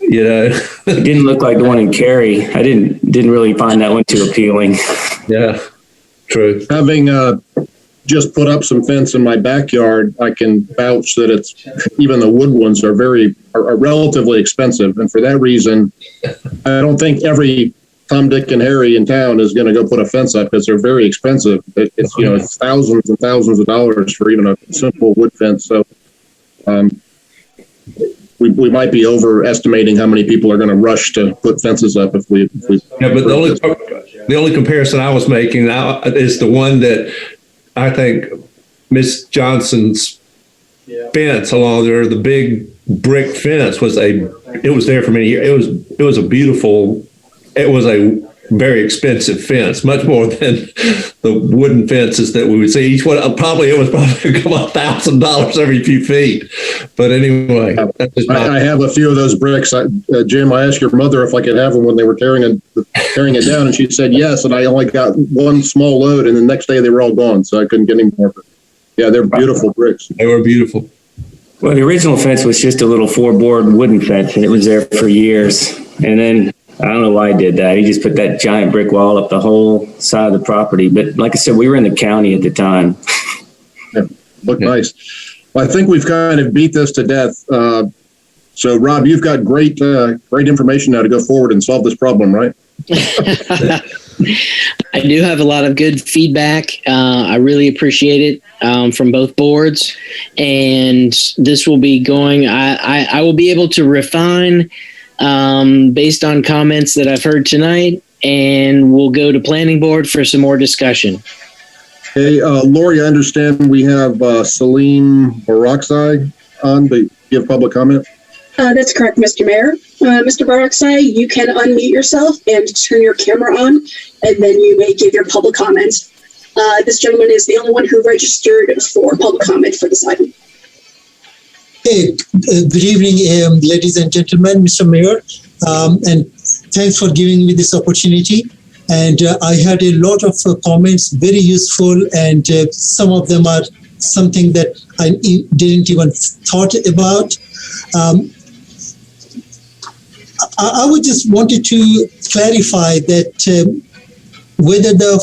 you know. It didn't look like the one in Cary. I didn't really find that one too appealing. Yeah, true. Having just put up some fence in my backyard, I can vouch that even the wood ones are relatively expensive. And for that reason, I don't think every Tom, Dick, and Harry in town is going to go put a fence up because they're very expensive. It's thousands and thousands of dollars for even a simple wood fence. So we might be overestimating how many people are going to rush to put fences up if we. Yeah, but the only comparison I was making is the one that I think Miss Johnson's fence along there, the big brick fence it was there for many years. It was a very expensive fence, much more than the wooden fences that we would see. Each one, it was probably $1,000 every few feet. But anyway, I have a few of those bricks. Jim, I asked your mother if I could have them when they were tearing it down, and she said yes. And I only got one small load, and the next day they were all gone, so I couldn't get any more. But yeah, they're beautiful bricks. They were beautiful. Well, the original fence was just a little 4-board wooden fence, and it was there for years. And then I don't know why he did that. He just put that giant brick wall up the whole side of the property. But like I said, we were in the county at the time. Yeah, looked nice. Well, I think we've kind of beat this to death. So, Rob, you've got great information now to go forward and solve this problem, right? I do have a lot of good feedback. I really appreciate it from both boards, and this will be going. I will be able to refine based on comments that I've heard tonight, and we'll go to planning board for some more discussion. Hey, Lori, I understand we have Salim Barakzai on to give public comment. That's correct, Mr. Mayor. Mr. Barakzai, you can unmute yourself and turn your camera on, and then you may give your public comments. This gentleman is the only one who registered for public comment for this item. Hey, good evening, ladies and gentlemen, Mr. Mayor, and thanks for giving me this opportunity. And I had a lot of comments, very useful, and some of them are something that I didn't even thought about. I would just wanted to clarify that whether the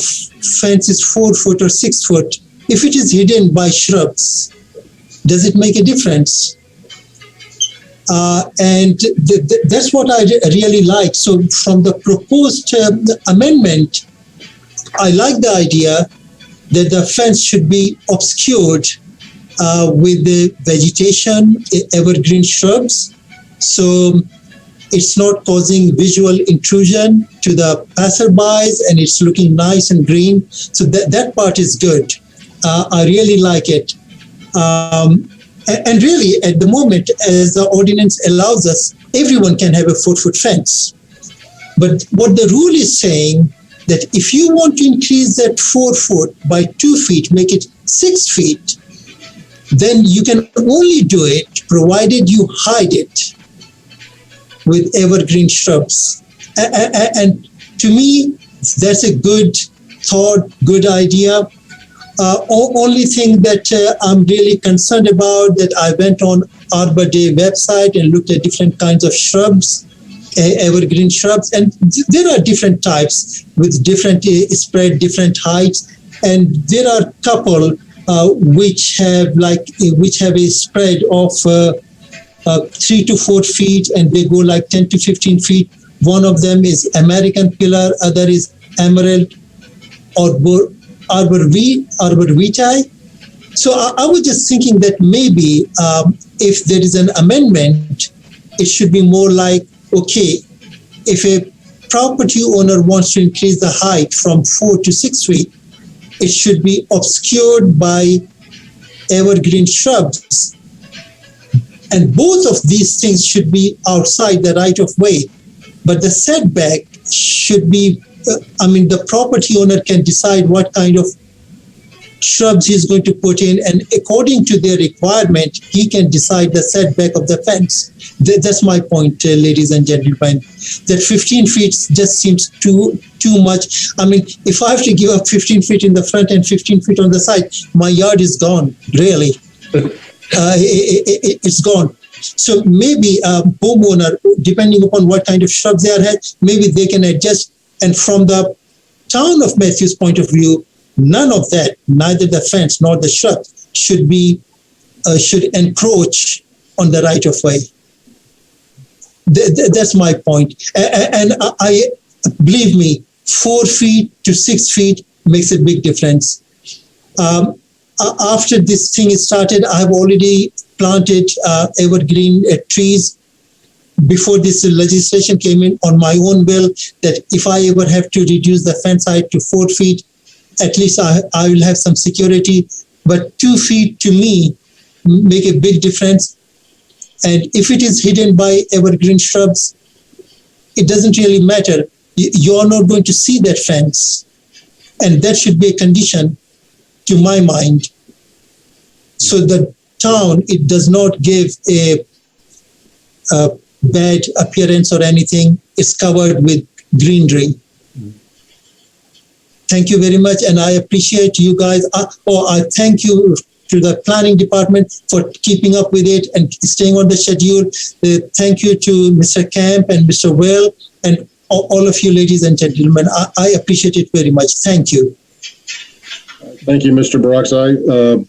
fence is 4 foot or 6 foot, if it is hidden by shrubs, does it make a difference? And that's what I really like. So from the proposed amendment, I like the idea that the fence should be obscured with the vegetation, evergreen shrubs. So it's not causing visual intrusion to the passerbys, and it's looking nice and green. So that part is good. I really like it. And really, at the moment, as the ordinance allows us, everyone can have a 4-foot fence. But what the rule is saying, that if you want to increase that 4 foot by 2 feet, make it 6 feet, then you can only do it provided you hide it with evergreen shrubs. And to me, that's a good thought, good idea. Only thing that I'm really concerned about, that I went on Arbor Day website and looked at different kinds of shrubs, evergreen shrubs, and there are different types with different spread, different heights, and there are a couple which have a spread of 3 to 4 feet, and they go like 10 to 15 feet. One of them is American pillar, other is emerald arbor vitae. So I was just thinking that maybe if there is an amendment, it should be more like, okay, if a property owner wants to increase the height from 4 to 6 feet, it should be obscured by evergreen shrubs. And both of these things should be outside the right of way. But the setback should be, the property owner can decide what kind of shrubs he's going to put in, and according to their requirement, he can decide the setback of the fence. That's my point, ladies and gentlemen. That 15 feet just seems too much. If I have to give up 15 feet in the front and 15 feet on the side, my yard is gone, really. It's gone. So maybe a homeowner, depending upon what kind of shrubs they are, maybe they can adjust. And from the town of Matthews' point of view, none of that, neither the fence nor the shrub, should encroach on the right of way. That's my point. And I believe me, 4 feet to 6 feet makes a big difference. After this thing is started, I've already planted evergreen trees. Before this legislation came in, on my own bill, that if I ever have to reduce the fence height to 4 feet, at least I will have some security. But 2 feet to me make a big difference. And if it is hidden by evergreen shrubs, it doesn't really matter. You're not going to see that fence. And that should be a condition, to my mind. So the town, it does not give a bad appearance or anything. It's covered with greenery. Thank you very much, and I appreciate you guys. I thank you to the planning department for keeping up with it and staying on the schedule. Thank you to Mr. Camp and Mr. Well and all of you, ladies and gentlemen. I appreciate it very much. Thank you. Thank you, Mr. Baraksai.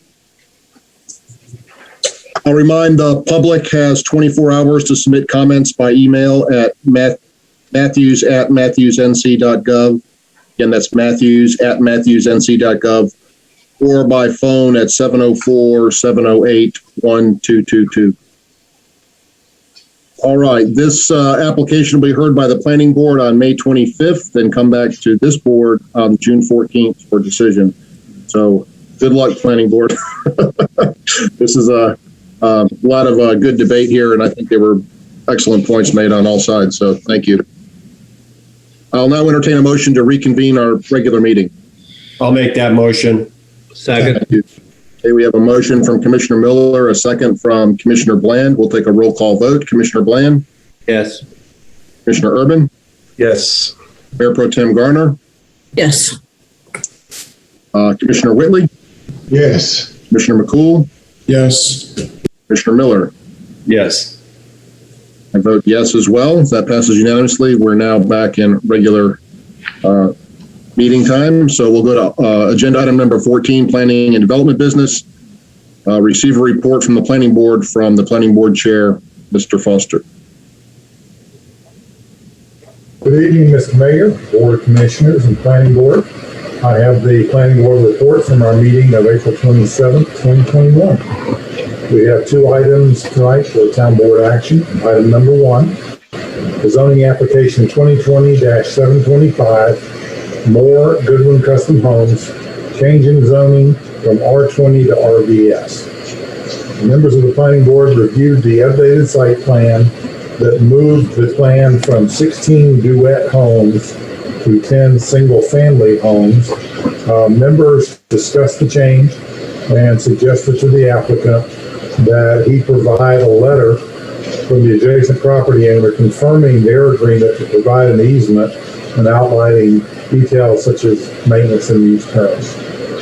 I'll remind the public has 24 hours to submit comments by email at matthews@matthewsnc.gov. Again, that's matthews@matthewsnc.gov, or by phone at 704-708-1222. All right, this application will be heard by the planning board on May 25th, then come back to this board on June 14th for decision. So good luck, planning board. This is a lot of good debate here, and I think there were excellent points made on all sides, so thank you. I'll now entertain a motion to reconvene our regular meeting. I'll make that motion. Second. Okay, we have a motion from Commissioner Miller, a second from Commissioner Bland. We'll take a roll call vote. Commissioner Bland? Yes. Commissioner Urban? Yes. Mayor Pro Tem Garner? Yes. Commissioner Whitley? Yes. Commissioner McCool? Yes. Commissioner Miller? Yes. I vote yes as well. That passes unanimously. We're now back in regular meeting time. So we'll go to agenda item number 14, planning and development business. Receive a report from the planning board from the planning board chair, Mr. Foster. Good evening, Mr. Mayor, Board of Commissioners, and Planning Board. I have the Planning Board report from our meeting of April 27th, 2021. We have two items tonight for town board action. Item number 1, the zoning application 2020-725, More Goodwin Custom Homes, change in zoning from R20 to RVS. Members of the Planning Board reviewed the updated site plan that moved the plan from 16 duet homes to 10 single-family homes. Members discussed the change and suggested to the applicant that he provide a letter from the adjacent property owner confirming their agreement to provide an easement and outlining details such as maintenance and use terms.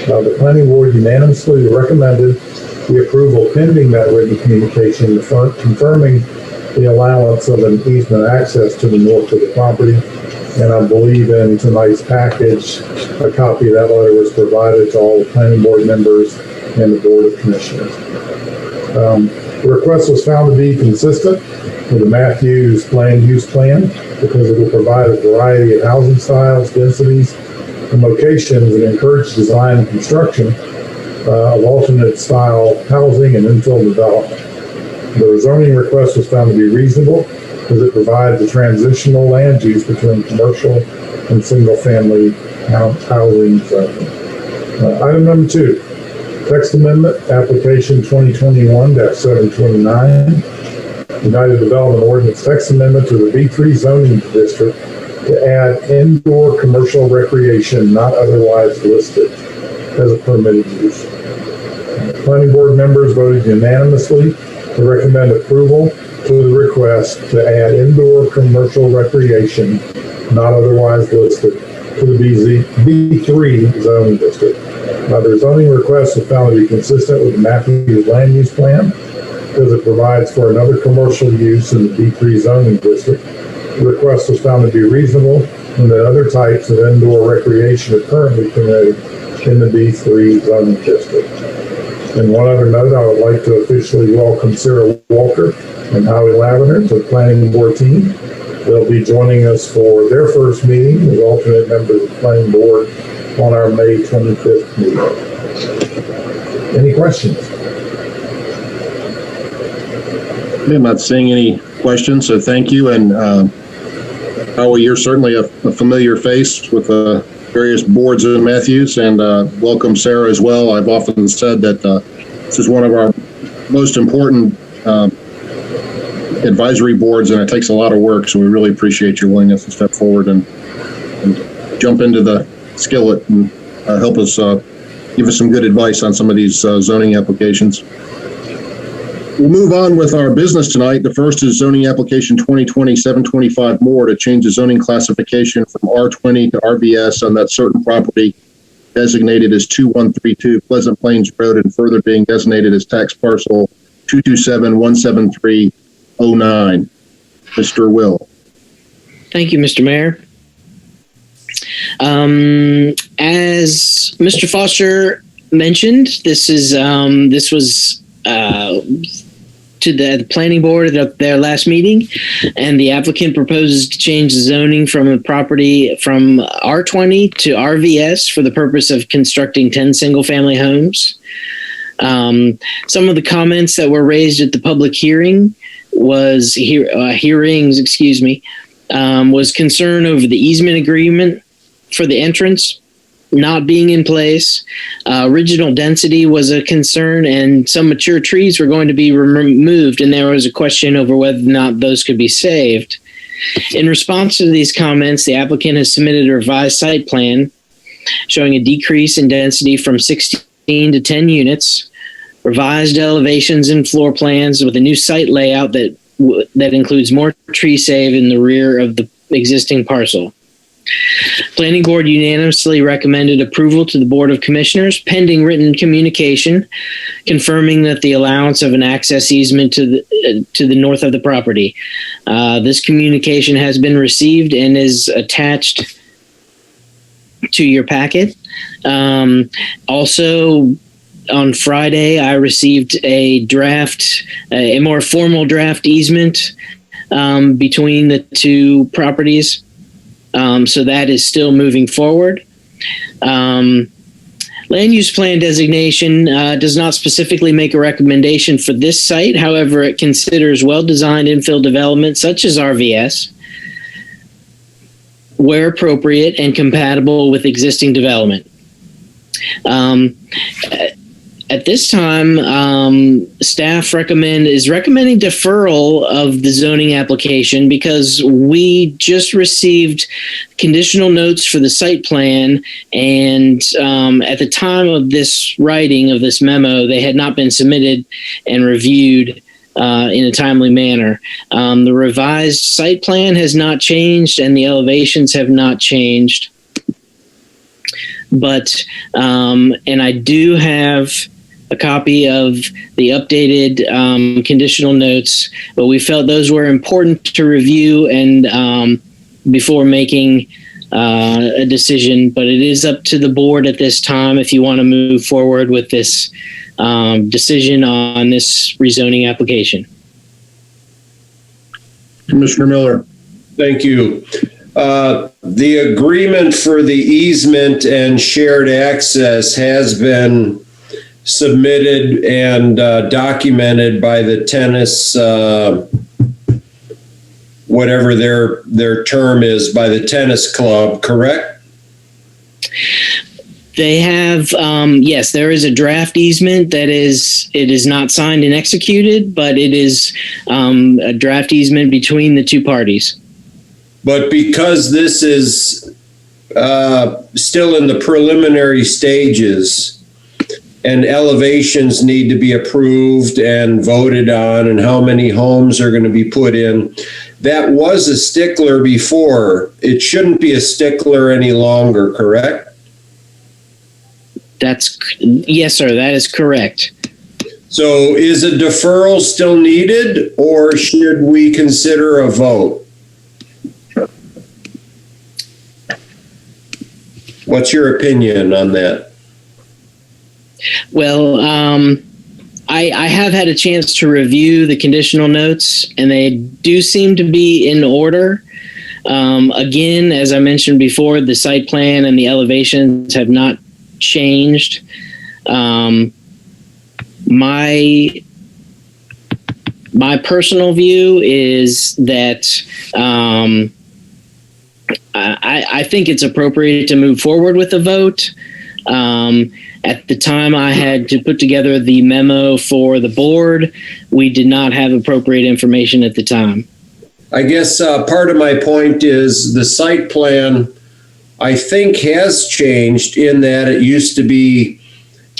The Planning Board unanimously recommended the approval pending that written communication, confirming the allowance of an easement access to the north of the property. And I believe in tonight's package, a copy of that letter was provided to all the Planning Board members and the Board of Commissioners. The request was found to be consistent with the Matthews land use plan because it will provide a variety of housing styles, densities, and locations and encourage design and construction of alternate style housing and infill development. The zoning request was found to be reasonable because it provides a transitional land use between commercial and single family housing zoning. Item number 2. Text amendment, application 2021-729, United Development Ordinance text amendment to the B3 zoning district to add indoor commercial recreation not otherwise listed as a permitted use. Planning board members voted unanimously to recommend approval to the request to add indoor commercial recreation not otherwise listed to the B3 zoning district. The zoning request was found to be consistent with the Matthews land use plan because it provides for another commercial use in the B3 zoning district. The request was found to be reasonable and that other types of indoor recreation are currently permitted in the B3 zoning district. And one other note, I would like to officially welcome Sarah Walker and Howie Lavender to the planning board team. They'll be joining us for their first meeting as alternate members of the planning board on our May 25th meeting. Any questions? I'm not seeing any questions, so thank you. And Howie, you're certainly a familiar face with various boards in Matthews, and welcome Sarah as well. I've often said that this is one of our most important advisory boards, and it takes a lot of work, so we really appreciate your willingness to step forward and jump into the skillet and help us give us some good advice on some of these zoning applications. We'll move on with our business tonight. The first is zoning application 2020-725 More to change the zoning classification from R20 to RVS on that certain property designated as 2132 Pleasant Plains Road and further being designated as tax parcel 227-17309. Mr. Will. Thank you, Mr. Mayor. As Mr. Foster mentioned, this was to the planning board at their last meeting, and the applicant proposes to change the zoning from a property from R20 to RVS for the purpose of constructing 10 single-family homes. Some of the comments that were raised at the public hearing was was concern over the easement agreement for the entrance not being in place. Original density was a concern, and some mature trees were going to be removed, and there was a question over whether or not those could be saved. In response to these comments, the applicant has submitted a revised site plan showing a decrease in density from 16 to 10 units, revised elevations and floor plans with a new site layout that includes more tree save in the rear of the existing parcel. Planning Board unanimously recommended approval to the Board of Commissioners pending written communication confirming that the allowance of an access easement to the north of the property. This communication has been received and is attached to your packet. Also, on Friday, I received a more formal draft easement between the two properties. So that is still moving forward. Land use plan designation does not specifically make a recommendation for this site. However, it considers well-designed infill development such as RVS where appropriate and compatible with existing development. At this time, staff is recommending deferral of the zoning application because we just received conditional notes for the site plan, and at the time of this writing of this memo, they had not been submitted and reviewed in a timely manner. The revised site plan has not changed, and the elevations have not changed. But, and I do have a copy of the updated conditional notes, but we felt those were important to review and before making a decision. But it is up to the board at this time if you want to move forward with this decision on this rezoning application. Commissioner Miller. Thank you. The agreement for the easement and shared access has been submitted and documented by the tennis, whatever their term is, by the tennis club, correct? They have, yes, there is a draft easement that it is not signed and executed, but it is a draft easement between the two parties. But because this is still in the preliminary stages, and elevations need to be approved and voted on, and how many homes are going to be put in. That was a stickler before. It shouldn't be a stickler any longer, correct? Yes, sir, that is correct. So is a deferral still needed, or should we consider a vote? What's your opinion on that? Well, I have had a chance to review the conditional notes, and they do seem to be in order. Again, as I mentioned before, the site plan and the elevations have not changed. My personal view is that I think it's appropriate to move forward with a vote. At the time I had to put together the memo for the board, we did not have appropriate information at the time. I guess part of my point is the site plan, I think, has changed in that it used to be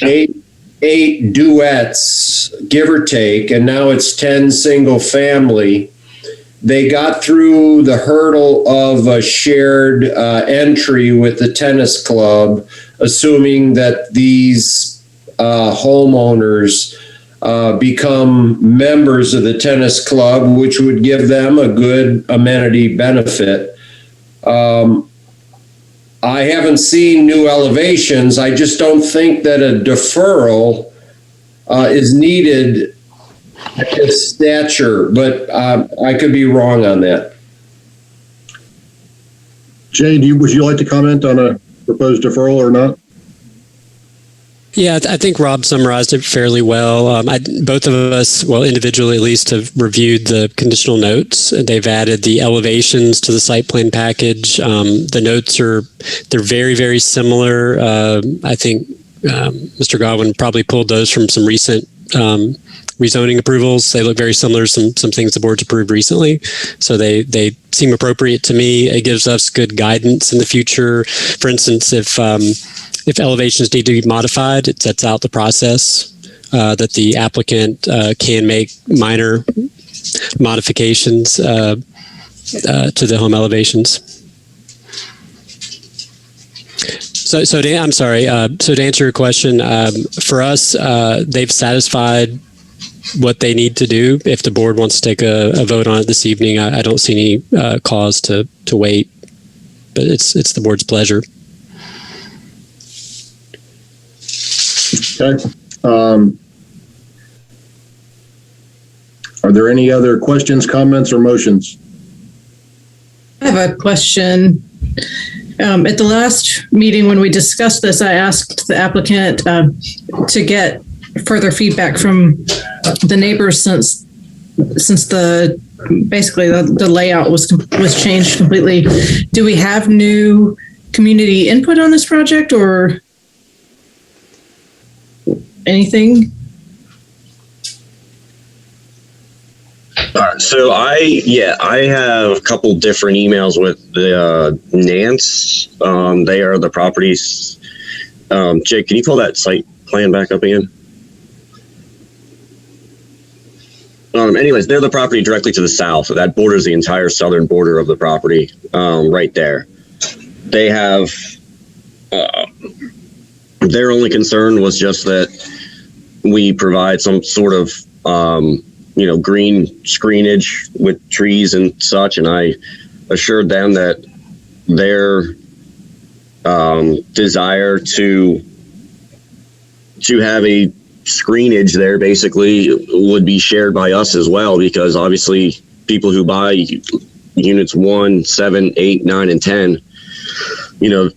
eight duets, give or take, and now it's 10 single family. They got through the hurdle of a shared entry with the tennis club, assuming that these homeowners become members of the tennis club, which would give them a good amenity benefit. I haven't seen new elevations. I just don't think that a deferral is needed at this stature, but I could be wrong on that. Jane, would you like to comment on a proposed deferral or not? Yeah, I think Rob summarized it fairly well. Both of us, well, individually at least, have reviewed the conditional notes. They've added the elevations to the site plan package. The notes they're very, very similar. I think Mr. Godwin probably pulled those from some recent rezoning approvals. They look very similar to some things the board's approved recently. So they seem appropriate to me. It gives us good guidance in the future. For instance, if elevations need to be modified, it sets out the process that the applicant can make minor modifications to the home elevations. I'm sorry. So to answer your question, for us, they've satisfied what they need to do. If the board wants to take a vote on it this evening, I don't see any cause to wait, but it's the board's pleasure. Okay. Are there any other questions, comments, or motions? I have a question. At the last meeting when we discussed this, I asked the applicant to get further feedback from the neighbors since the layout was changed completely. Do we have new community input on this project or anything? All right, so I have a couple different emails with the Nance. They are the properties. Jake, can you pull that site plan back up again? Anyways, they're the property directly to the south. So that borders the entire southern border of the property, right there. They have their only concern was just that we provide some sort of green screenage with trees and such, and I assured them that their desire to have a screenage there basically would be shared by us as well, because obviously people who buy units 1, 7, 8, 9, and 10,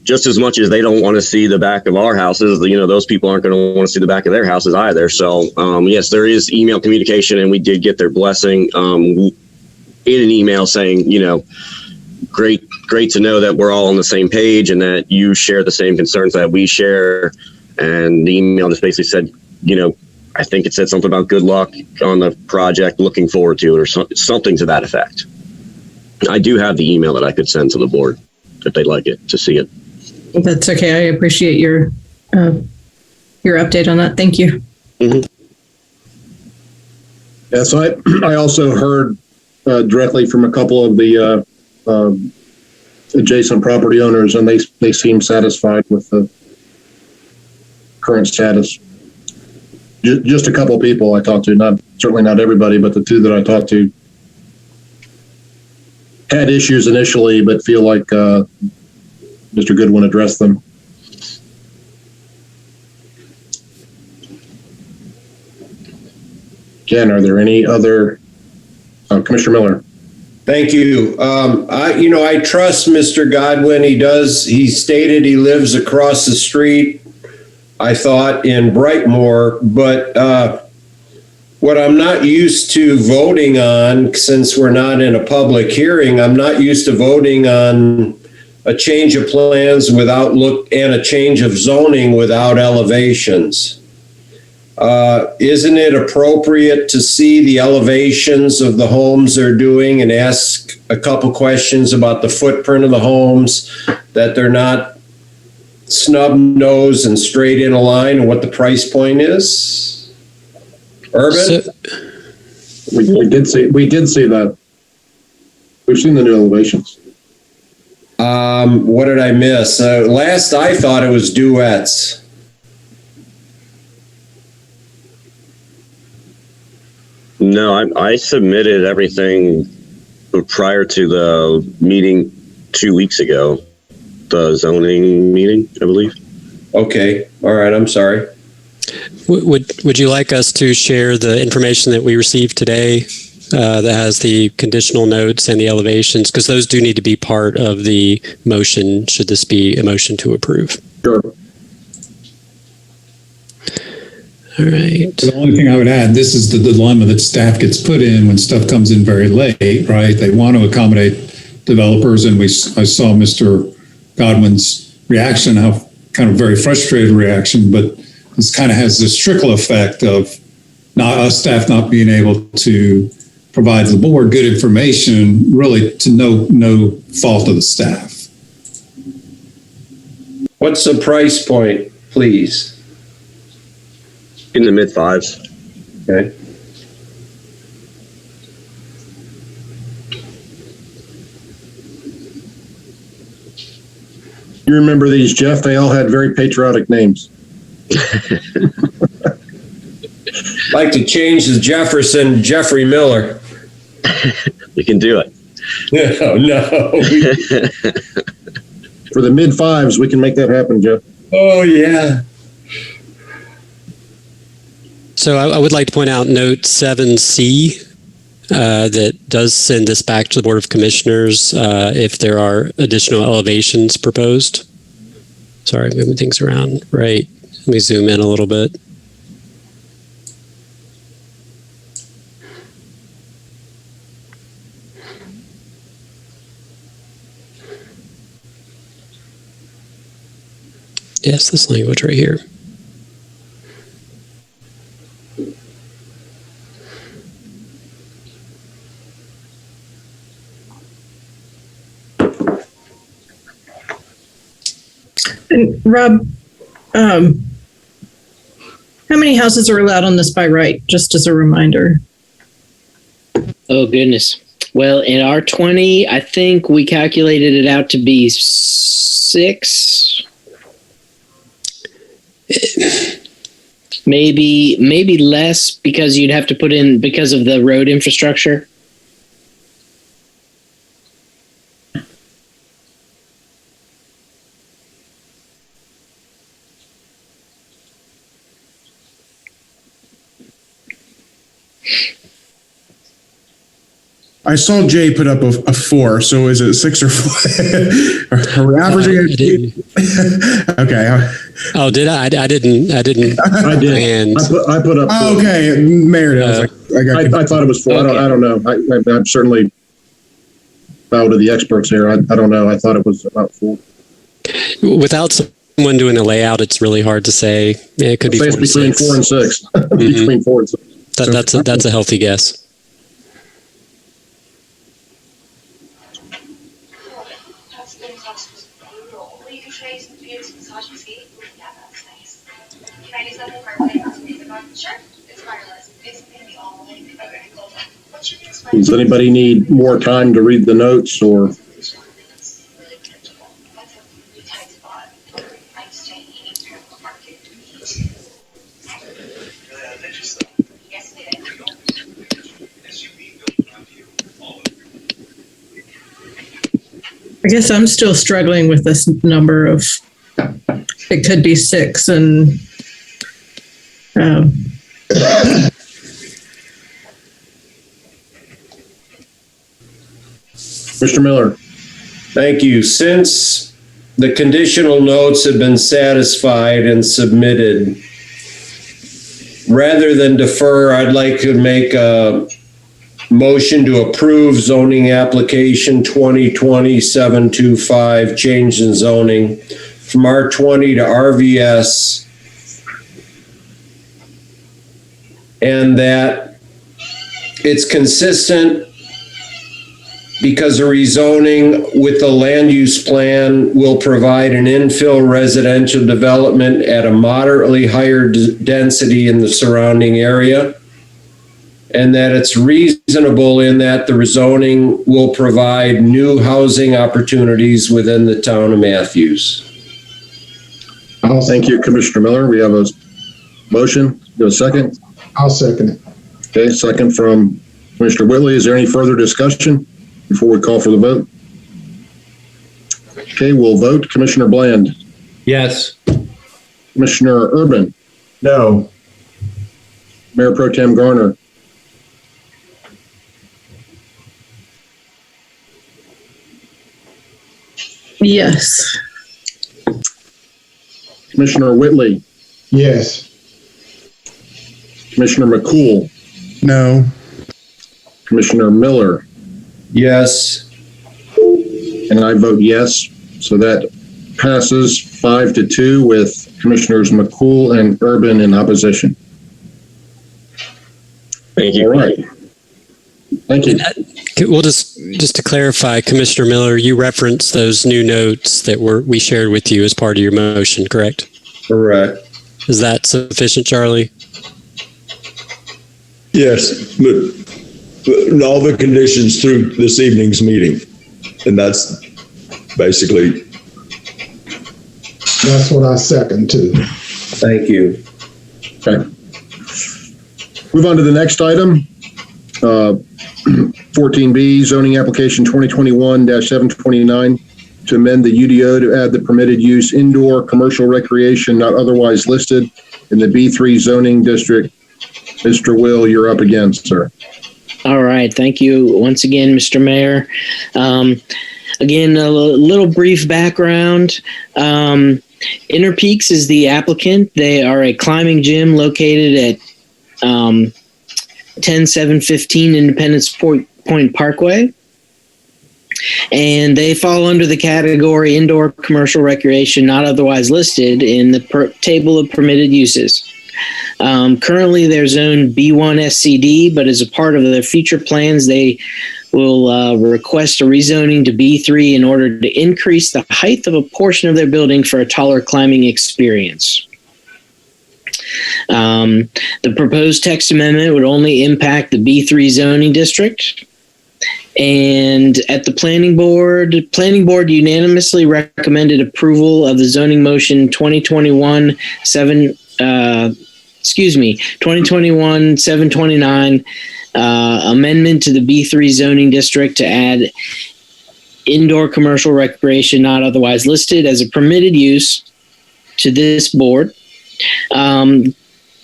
just as much as they don't want to see the back of our houses, those people aren't going to want to see the back of their houses either. So, yes, there is email communication, and we did get their blessing in an email saying, great to know that we're all on the same page and that you share the same concerns that we share. And the email just basically said, I think it said something about good luck on the project, looking forward to it, or something to that effect. I do have the email that I could send to the board if they'd like it to see it. That's okay. I appreciate your update on that. Thank you. Mm-hmm. Yeah, so I also heard directly from a couple of the adjacent property owners, and they seem satisfied with the current status. Just a couple of people I talked to, certainly not everybody, but the two that I talked to had issues initially, but feel like Mr. Goodwin addressed them. Ken, are there any other? Commissioner Miller. Thank you. I trust Mr. Godwin. He stated he lives across the street, I thought, in Brightmoor, but what I'm not used to voting on, since we're not in a public hearing, I'm not used to voting on a change of plans and a change of zoning without elevations. Isn't it appropriate to see the elevations of the homes they're doing and ask a couple questions about the footprint of the homes, that they're not snub nose and straight in a line, and what the price point is? Urban? We did see that. We've seen the new elevations. What did I miss? Last I thought it was duets. No, I submitted everything prior to the meeting 2 weeks ago, the zoning meeting, I believe. Okay. All right. I'm sorry. Would you like us to share the information that we received today that has the conditional notes and the elevations? Because those do need to be part of the motion, should this be a motion to approve. Sure. All right. The only thing I would add, this is the dilemma that staff gets put in when stuff comes in very late, right? They want to accommodate developers, and I saw Mr. Godwin's reaction, how kind of very frustrated reaction, but this kind of has this trickle effect of staff not being able to provide the board good information, really to no fault of the staff. What's the price point, please? In the mid-5s. Okay. You remember these, Jeff? They all had very patriotic names. Like to change the Jefferson, Jeffrey Miller. We can do it. No. For the mid-5s, we can make that happen, Jeff. Oh, yeah. So I would like to point out note 7C that does send this back to the Board of Commissioners if there are additional elevations proposed. Sorry, moving things around. Right. Let me zoom in a little bit. Yes, this language right here. And Rob, how many houses are allowed on this by right? Just as a reminder. Oh, goodness. Well, in R20, I think we calculated it out to be 6. Maybe less because you'd have to put in because of the road infrastructure. I saw Jay put up a 4. So is it 6 or 4? Are we averaging it? Okay. Oh, did I? I didn't. I did. And I put up. Oh, okay. Mayor does. I thought it was 4. Okay. I don't know. I'm certainly bow to the experts here. I don't know. I thought it was about 4. without someone doing a layout, it's really hard to say. Yeah, it could be 4 to 6. Between 4 and 6. Mm-hmm. Between 4 and 6. That's a healthy guess. Does anybody need more time to read the notes or? I guess I'm still struggling with this number of, it could be 6 and Mr. Miller. Thank you. Since the conditional notes have been satisfied and submitted, rather than defer, I'd like to make a motion to approve zoning application 2020-725, change in zoning from R20 to RVS, and that it's consistent because a rezoning with the land use plan will provide an infill residential development at a moderately higher density in the surrounding area, and that it's reasonable in that the rezoning will provide new housing opportunities within the town of Matthews. Thank you, Commissioner Miller. We have a motion. Do a second? I'll second it. Okay, second from Commissioner Whitley. Is there any further discussion before we call for the vote? Okay, we'll vote. Commissioner Bland. Yes. Commissioner Urban. No. Mayor Pro Tem Garner. yes. Commissioner Whitley. Yes. Commissioner McCool. No. Commissioner Miller. Yes. And I vote yes. So that passes 5-2 with Commissioners McCool and Urban in opposition. Thank you. All right. Thank you. Well, just to clarify, Commissioner Miller, you referenced those new notes that we shared with you as part of your motion, correct? Correct. Is that sufficient, Charlie? Yes, but all the conditions through this evening's meeting. And that's basically That's what I second too. Thank you. Okay. Move on to the next item. 14B, zoning application 2021-729 to amend the UDO to add the permitted use indoor commercial recreation not otherwise listed in the B3 zoning district. Mr. Will, you're up again, sir. All right. Thank you once again, Mr. Mayor. Again, a little brief background. Inner Peaks is the applicant. They are a climbing gym located at 10715 Independence Point Parkway. And they fall under the category indoor commercial recreation not otherwise listed in the table of permitted uses. Currently, they're zoned B1 SCD, but as a part of their future plans, they will request a rezoning to B3 in order to increase the height of a portion of their building for a taller climbing experience. The proposed text amendment would only impact the B3 zoning district. And at the planning board unanimously recommended approval of the zoning motion 2021-729 amendment to the B3 zoning district to add indoor commercial recreation not otherwise listed as a permitted use to this board.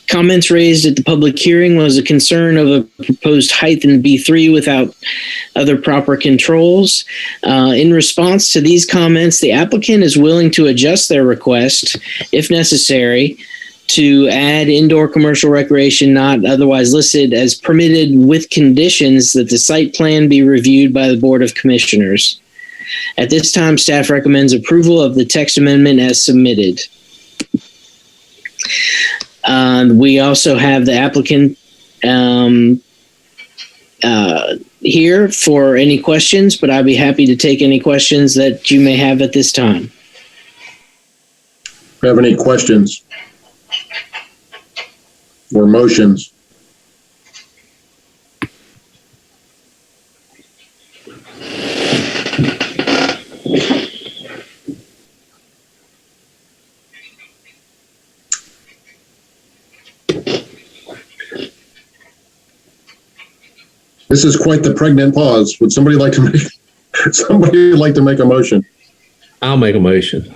Comments raised at the public hearing was a concern of a proposed height in B3 without other proper controls. In response to these comments, the applicant is willing to adjust their request, if necessary, to add indoor commercial recreation not otherwise listed as permitted with conditions that the site plan be reviewed by the Board of Commissioners. At this time, staff recommends approval of the text amendment as submitted. We also have the applicant here for any questions, but I'd be happy to take any questions that you may have at this time. Do you have any questions or motions? This is quite the pregnant pause. Would somebody like to make a motion? I'll make a motion.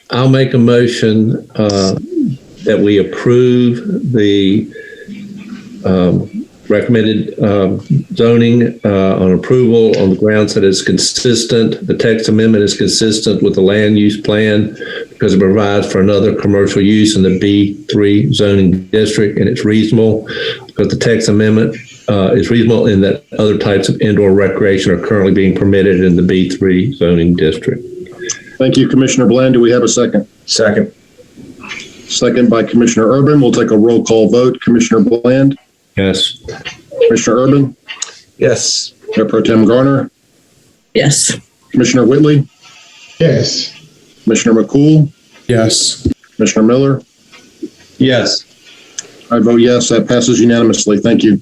I'll make a motion that we approve the recommended zoning on approval on the grounds that it's consistent. The text amendment is consistent with the land use plan because it provides for another commercial use in the B3 zoning district, and it's reasonable because the text amendment is reasonable in that other types of indoor recreation are currently being permitted in the B3 zoning district. Thank you, Commissioner Bland. Do we have a second? Second. Second by Commissioner Urban. We'll take a roll call vote. Commissioner Bland? Yes. Commissioner Urban? Yes. Mayor Pro Tem Garner? Yes. Commissioner Whitley? Yes. Commissioner McCool? Yes. Commissioner Miller? Yes. I vote yes. That passes unanimously. Thank you.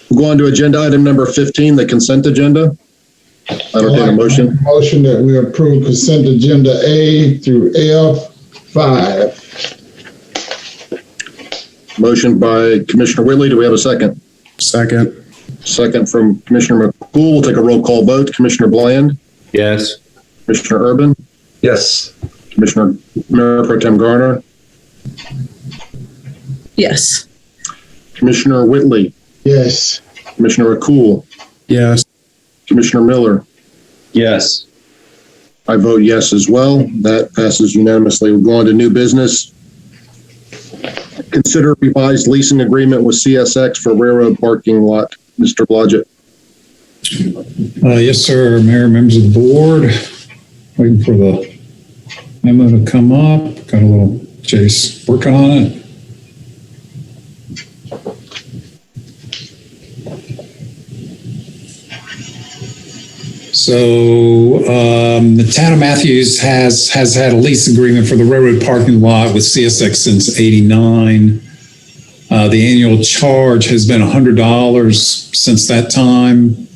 We'll go on to agenda item number 15, the consent agenda. I don't take a motion. Motion that we approve consent agenda A through F5. Motion by Commissioner Whitley. Do we have a second? Second. Second from Commissioner McCool. We'll take a roll call vote. Commissioner Bland? Yes. Commissioner Urban? Yes. Commissioner Mayor Pro Tem Garner? Yes. Commissioner Whitley? Yes. Commissioner McCool? Yes. Commissioner Miller? Yes. I vote yes as well. That passes unanimously. We'll go on to new business. Consider revised leasing agreement with CSX for railroad parking lot. Mr. Blodgett. Yes, sir. Mayor, members of the board, waiting for the memo to come up. Got a little Chase working on it. So the town of Matthews has had a lease agreement for the railroad parking lot with CSX since '89. The annual charge has been $100 since that time.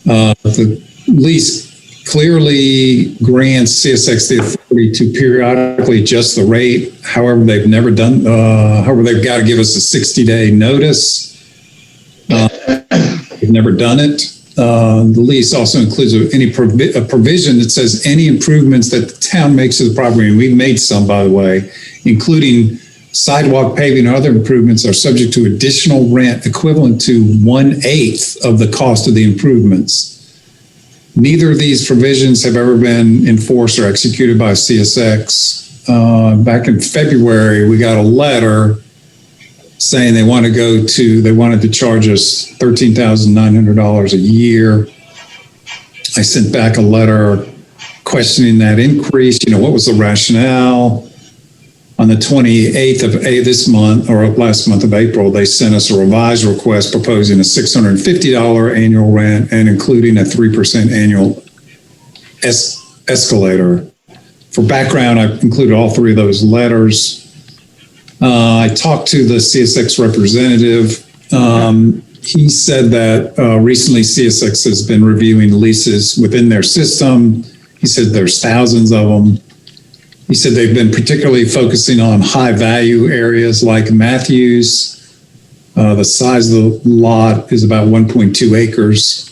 The lease clearly grants CSX the authority to periodically adjust the rate. However, they've never done, they've got to give us a 60-day notice. They've never done it. The lease also includes a provision that says any improvements that the town makes to the property, and we've made some, by the way, including sidewalk paving or other improvements, are subject to additional rent equivalent to 1/8 of the cost of the improvements. Neither of these provisions have ever been enforced or executed by CSX. Back in February, we got a letter saying they wanted to charge us $13,900 a year. I sent back a letter questioning that increase. What was the rationale? On the 28th of this month, or last month of April, they sent us a revised request proposing a $650 annual rent and including a 3% annual escalator. For background, I've included all three of those letters. I talked to the CSX representative. He said that recently CSX has been reviewing leases within their system. He said there's thousands of them. He said they've been particularly focusing on high value areas like Matthews. The size of the lot is about 1.2 acres.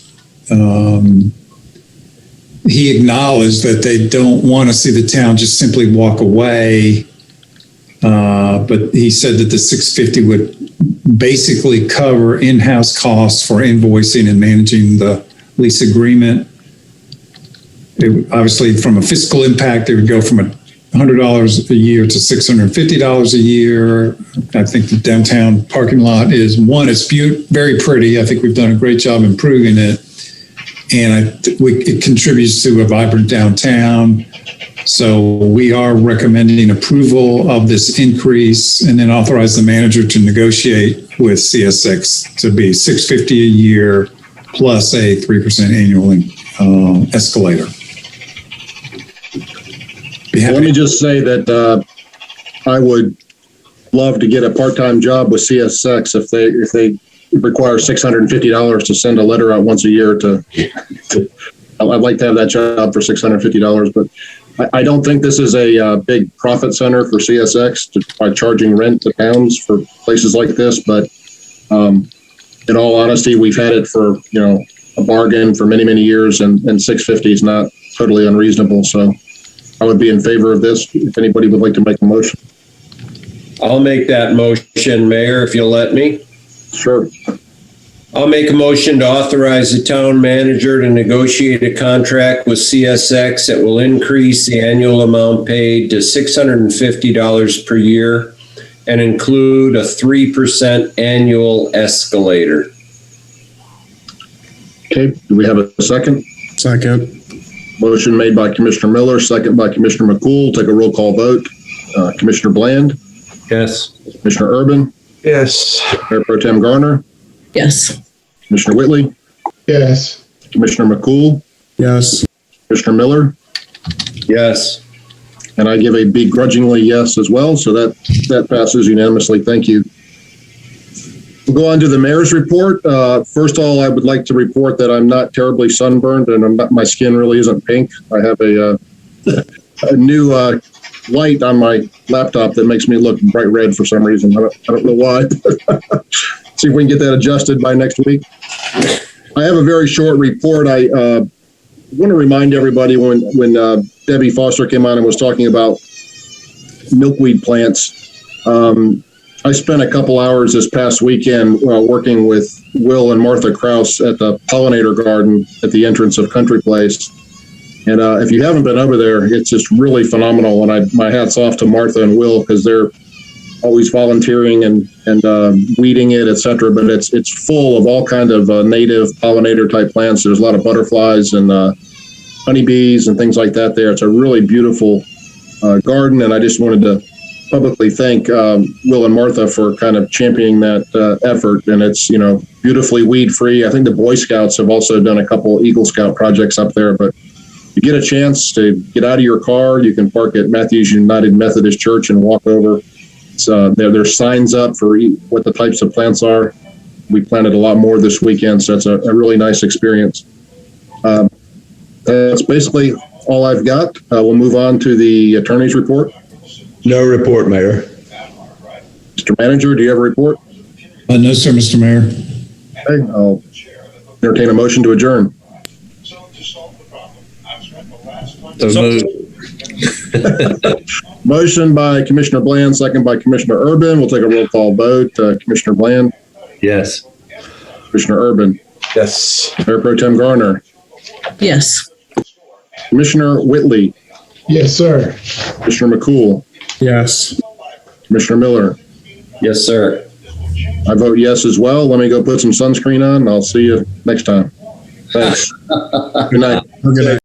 He acknowledged that they don't want to see the town just simply walk away. But he said that the 650 would basically cover in-house costs for invoicing and managing the lease agreement. Obviously, from a fiscal impact, it would go from $100 a year to $650 a year. I think the downtown parking lot is it's very pretty. I think we've done a great job improving it. And it contributes to a vibrant downtown. So we are recommending approval of this increase and then authorize the manager to negotiate with CSX to be $650 a year plus a 3% annual escalator. Let me just say that I would love to get a part-time job with CSX if they require $650 to send a letter out once a year. I'd like to have that job for $650, but I don't think this is a big profit center for CSX by charging rent to towns for places like this. But in all honesty, we've had it for a bargain for many, many years, and $650 is not totally unreasonable. So I would be in favor of this if anybody would like to make a motion. I'll make that motion, Mayor, if you'll let me. Sure. I'll make a motion to authorize the town manager to negotiate a contract with CSX that will increase the annual amount paid to $650 per year and include a 3% annual escalator. Okay, do we have a second? Second. Motion made by Commissioner Miller, second by Commissioner McCool. Take a roll call vote. Commissioner Bland? Yes. Commissioner Urban? Yes. Mayor Pro Tem Garner? Yes. Commissioner Whitley? Yes. Commissioner McCool? Yes. Commissioner Miller? Yes. And I give a begrudgingly yes as well, so that passes unanimously. Thank you. We'll go on to the mayor's report. First of all, I would like to report that I'm not terribly sunburned and my skin really isn't pink. I have a new light on my laptop that makes me look bright red for some reason. I don't know why. See if we can get that adjusted by next week. I have a very short report. I want to remind everybody when Debbie Foster came on and was talking about milkweed plants. I spent a couple hours this past weekend working with Will and Martha Kraus at the pollinator garden at the entrance of Country Place. And if you haven't been over there, it's just really phenomenal. And my hat's off to Martha and Will because they're always volunteering and weeding it, et cetera. But it's full of all kind of native pollinator type plants. There's a lot of butterflies and honeybees and things like that there. It's a really beautiful garden. And I just wanted to publicly thank Will and Martha for kind of championing that effort. And it's, beautifully weed free. I think the Boy Scouts have also done a couple Eagle Scout projects up there, but you get a chance to get out of your car, you can park at Matthews United Methodist Church and walk over. So there's signs up for what the types of plants are. We planted a lot more this weekend, so it's a really nice experience. That's basically all I've got. We'll move on to the attorney's report. No report, Mayor. Mr. Manager, do you have a report? No, sir, Mr. Mayor. Okay, I'll entertain a motion to adjourn. Motion by Commissioner Bland, second by Commissioner Urban. We'll take a roll call vote. Commissioner Bland? Yes. Commissioner Urban? Yes. Mayor Pro Tem Garner? Yes. Commissioner Whitley? Yes, sir. Commissioner McCool? Yes. Commissioner Miller? Yes, sir. I vote yes as well. Let me go put some sunscreen on, and I'll see you next time. Thanks. Good night. Good night.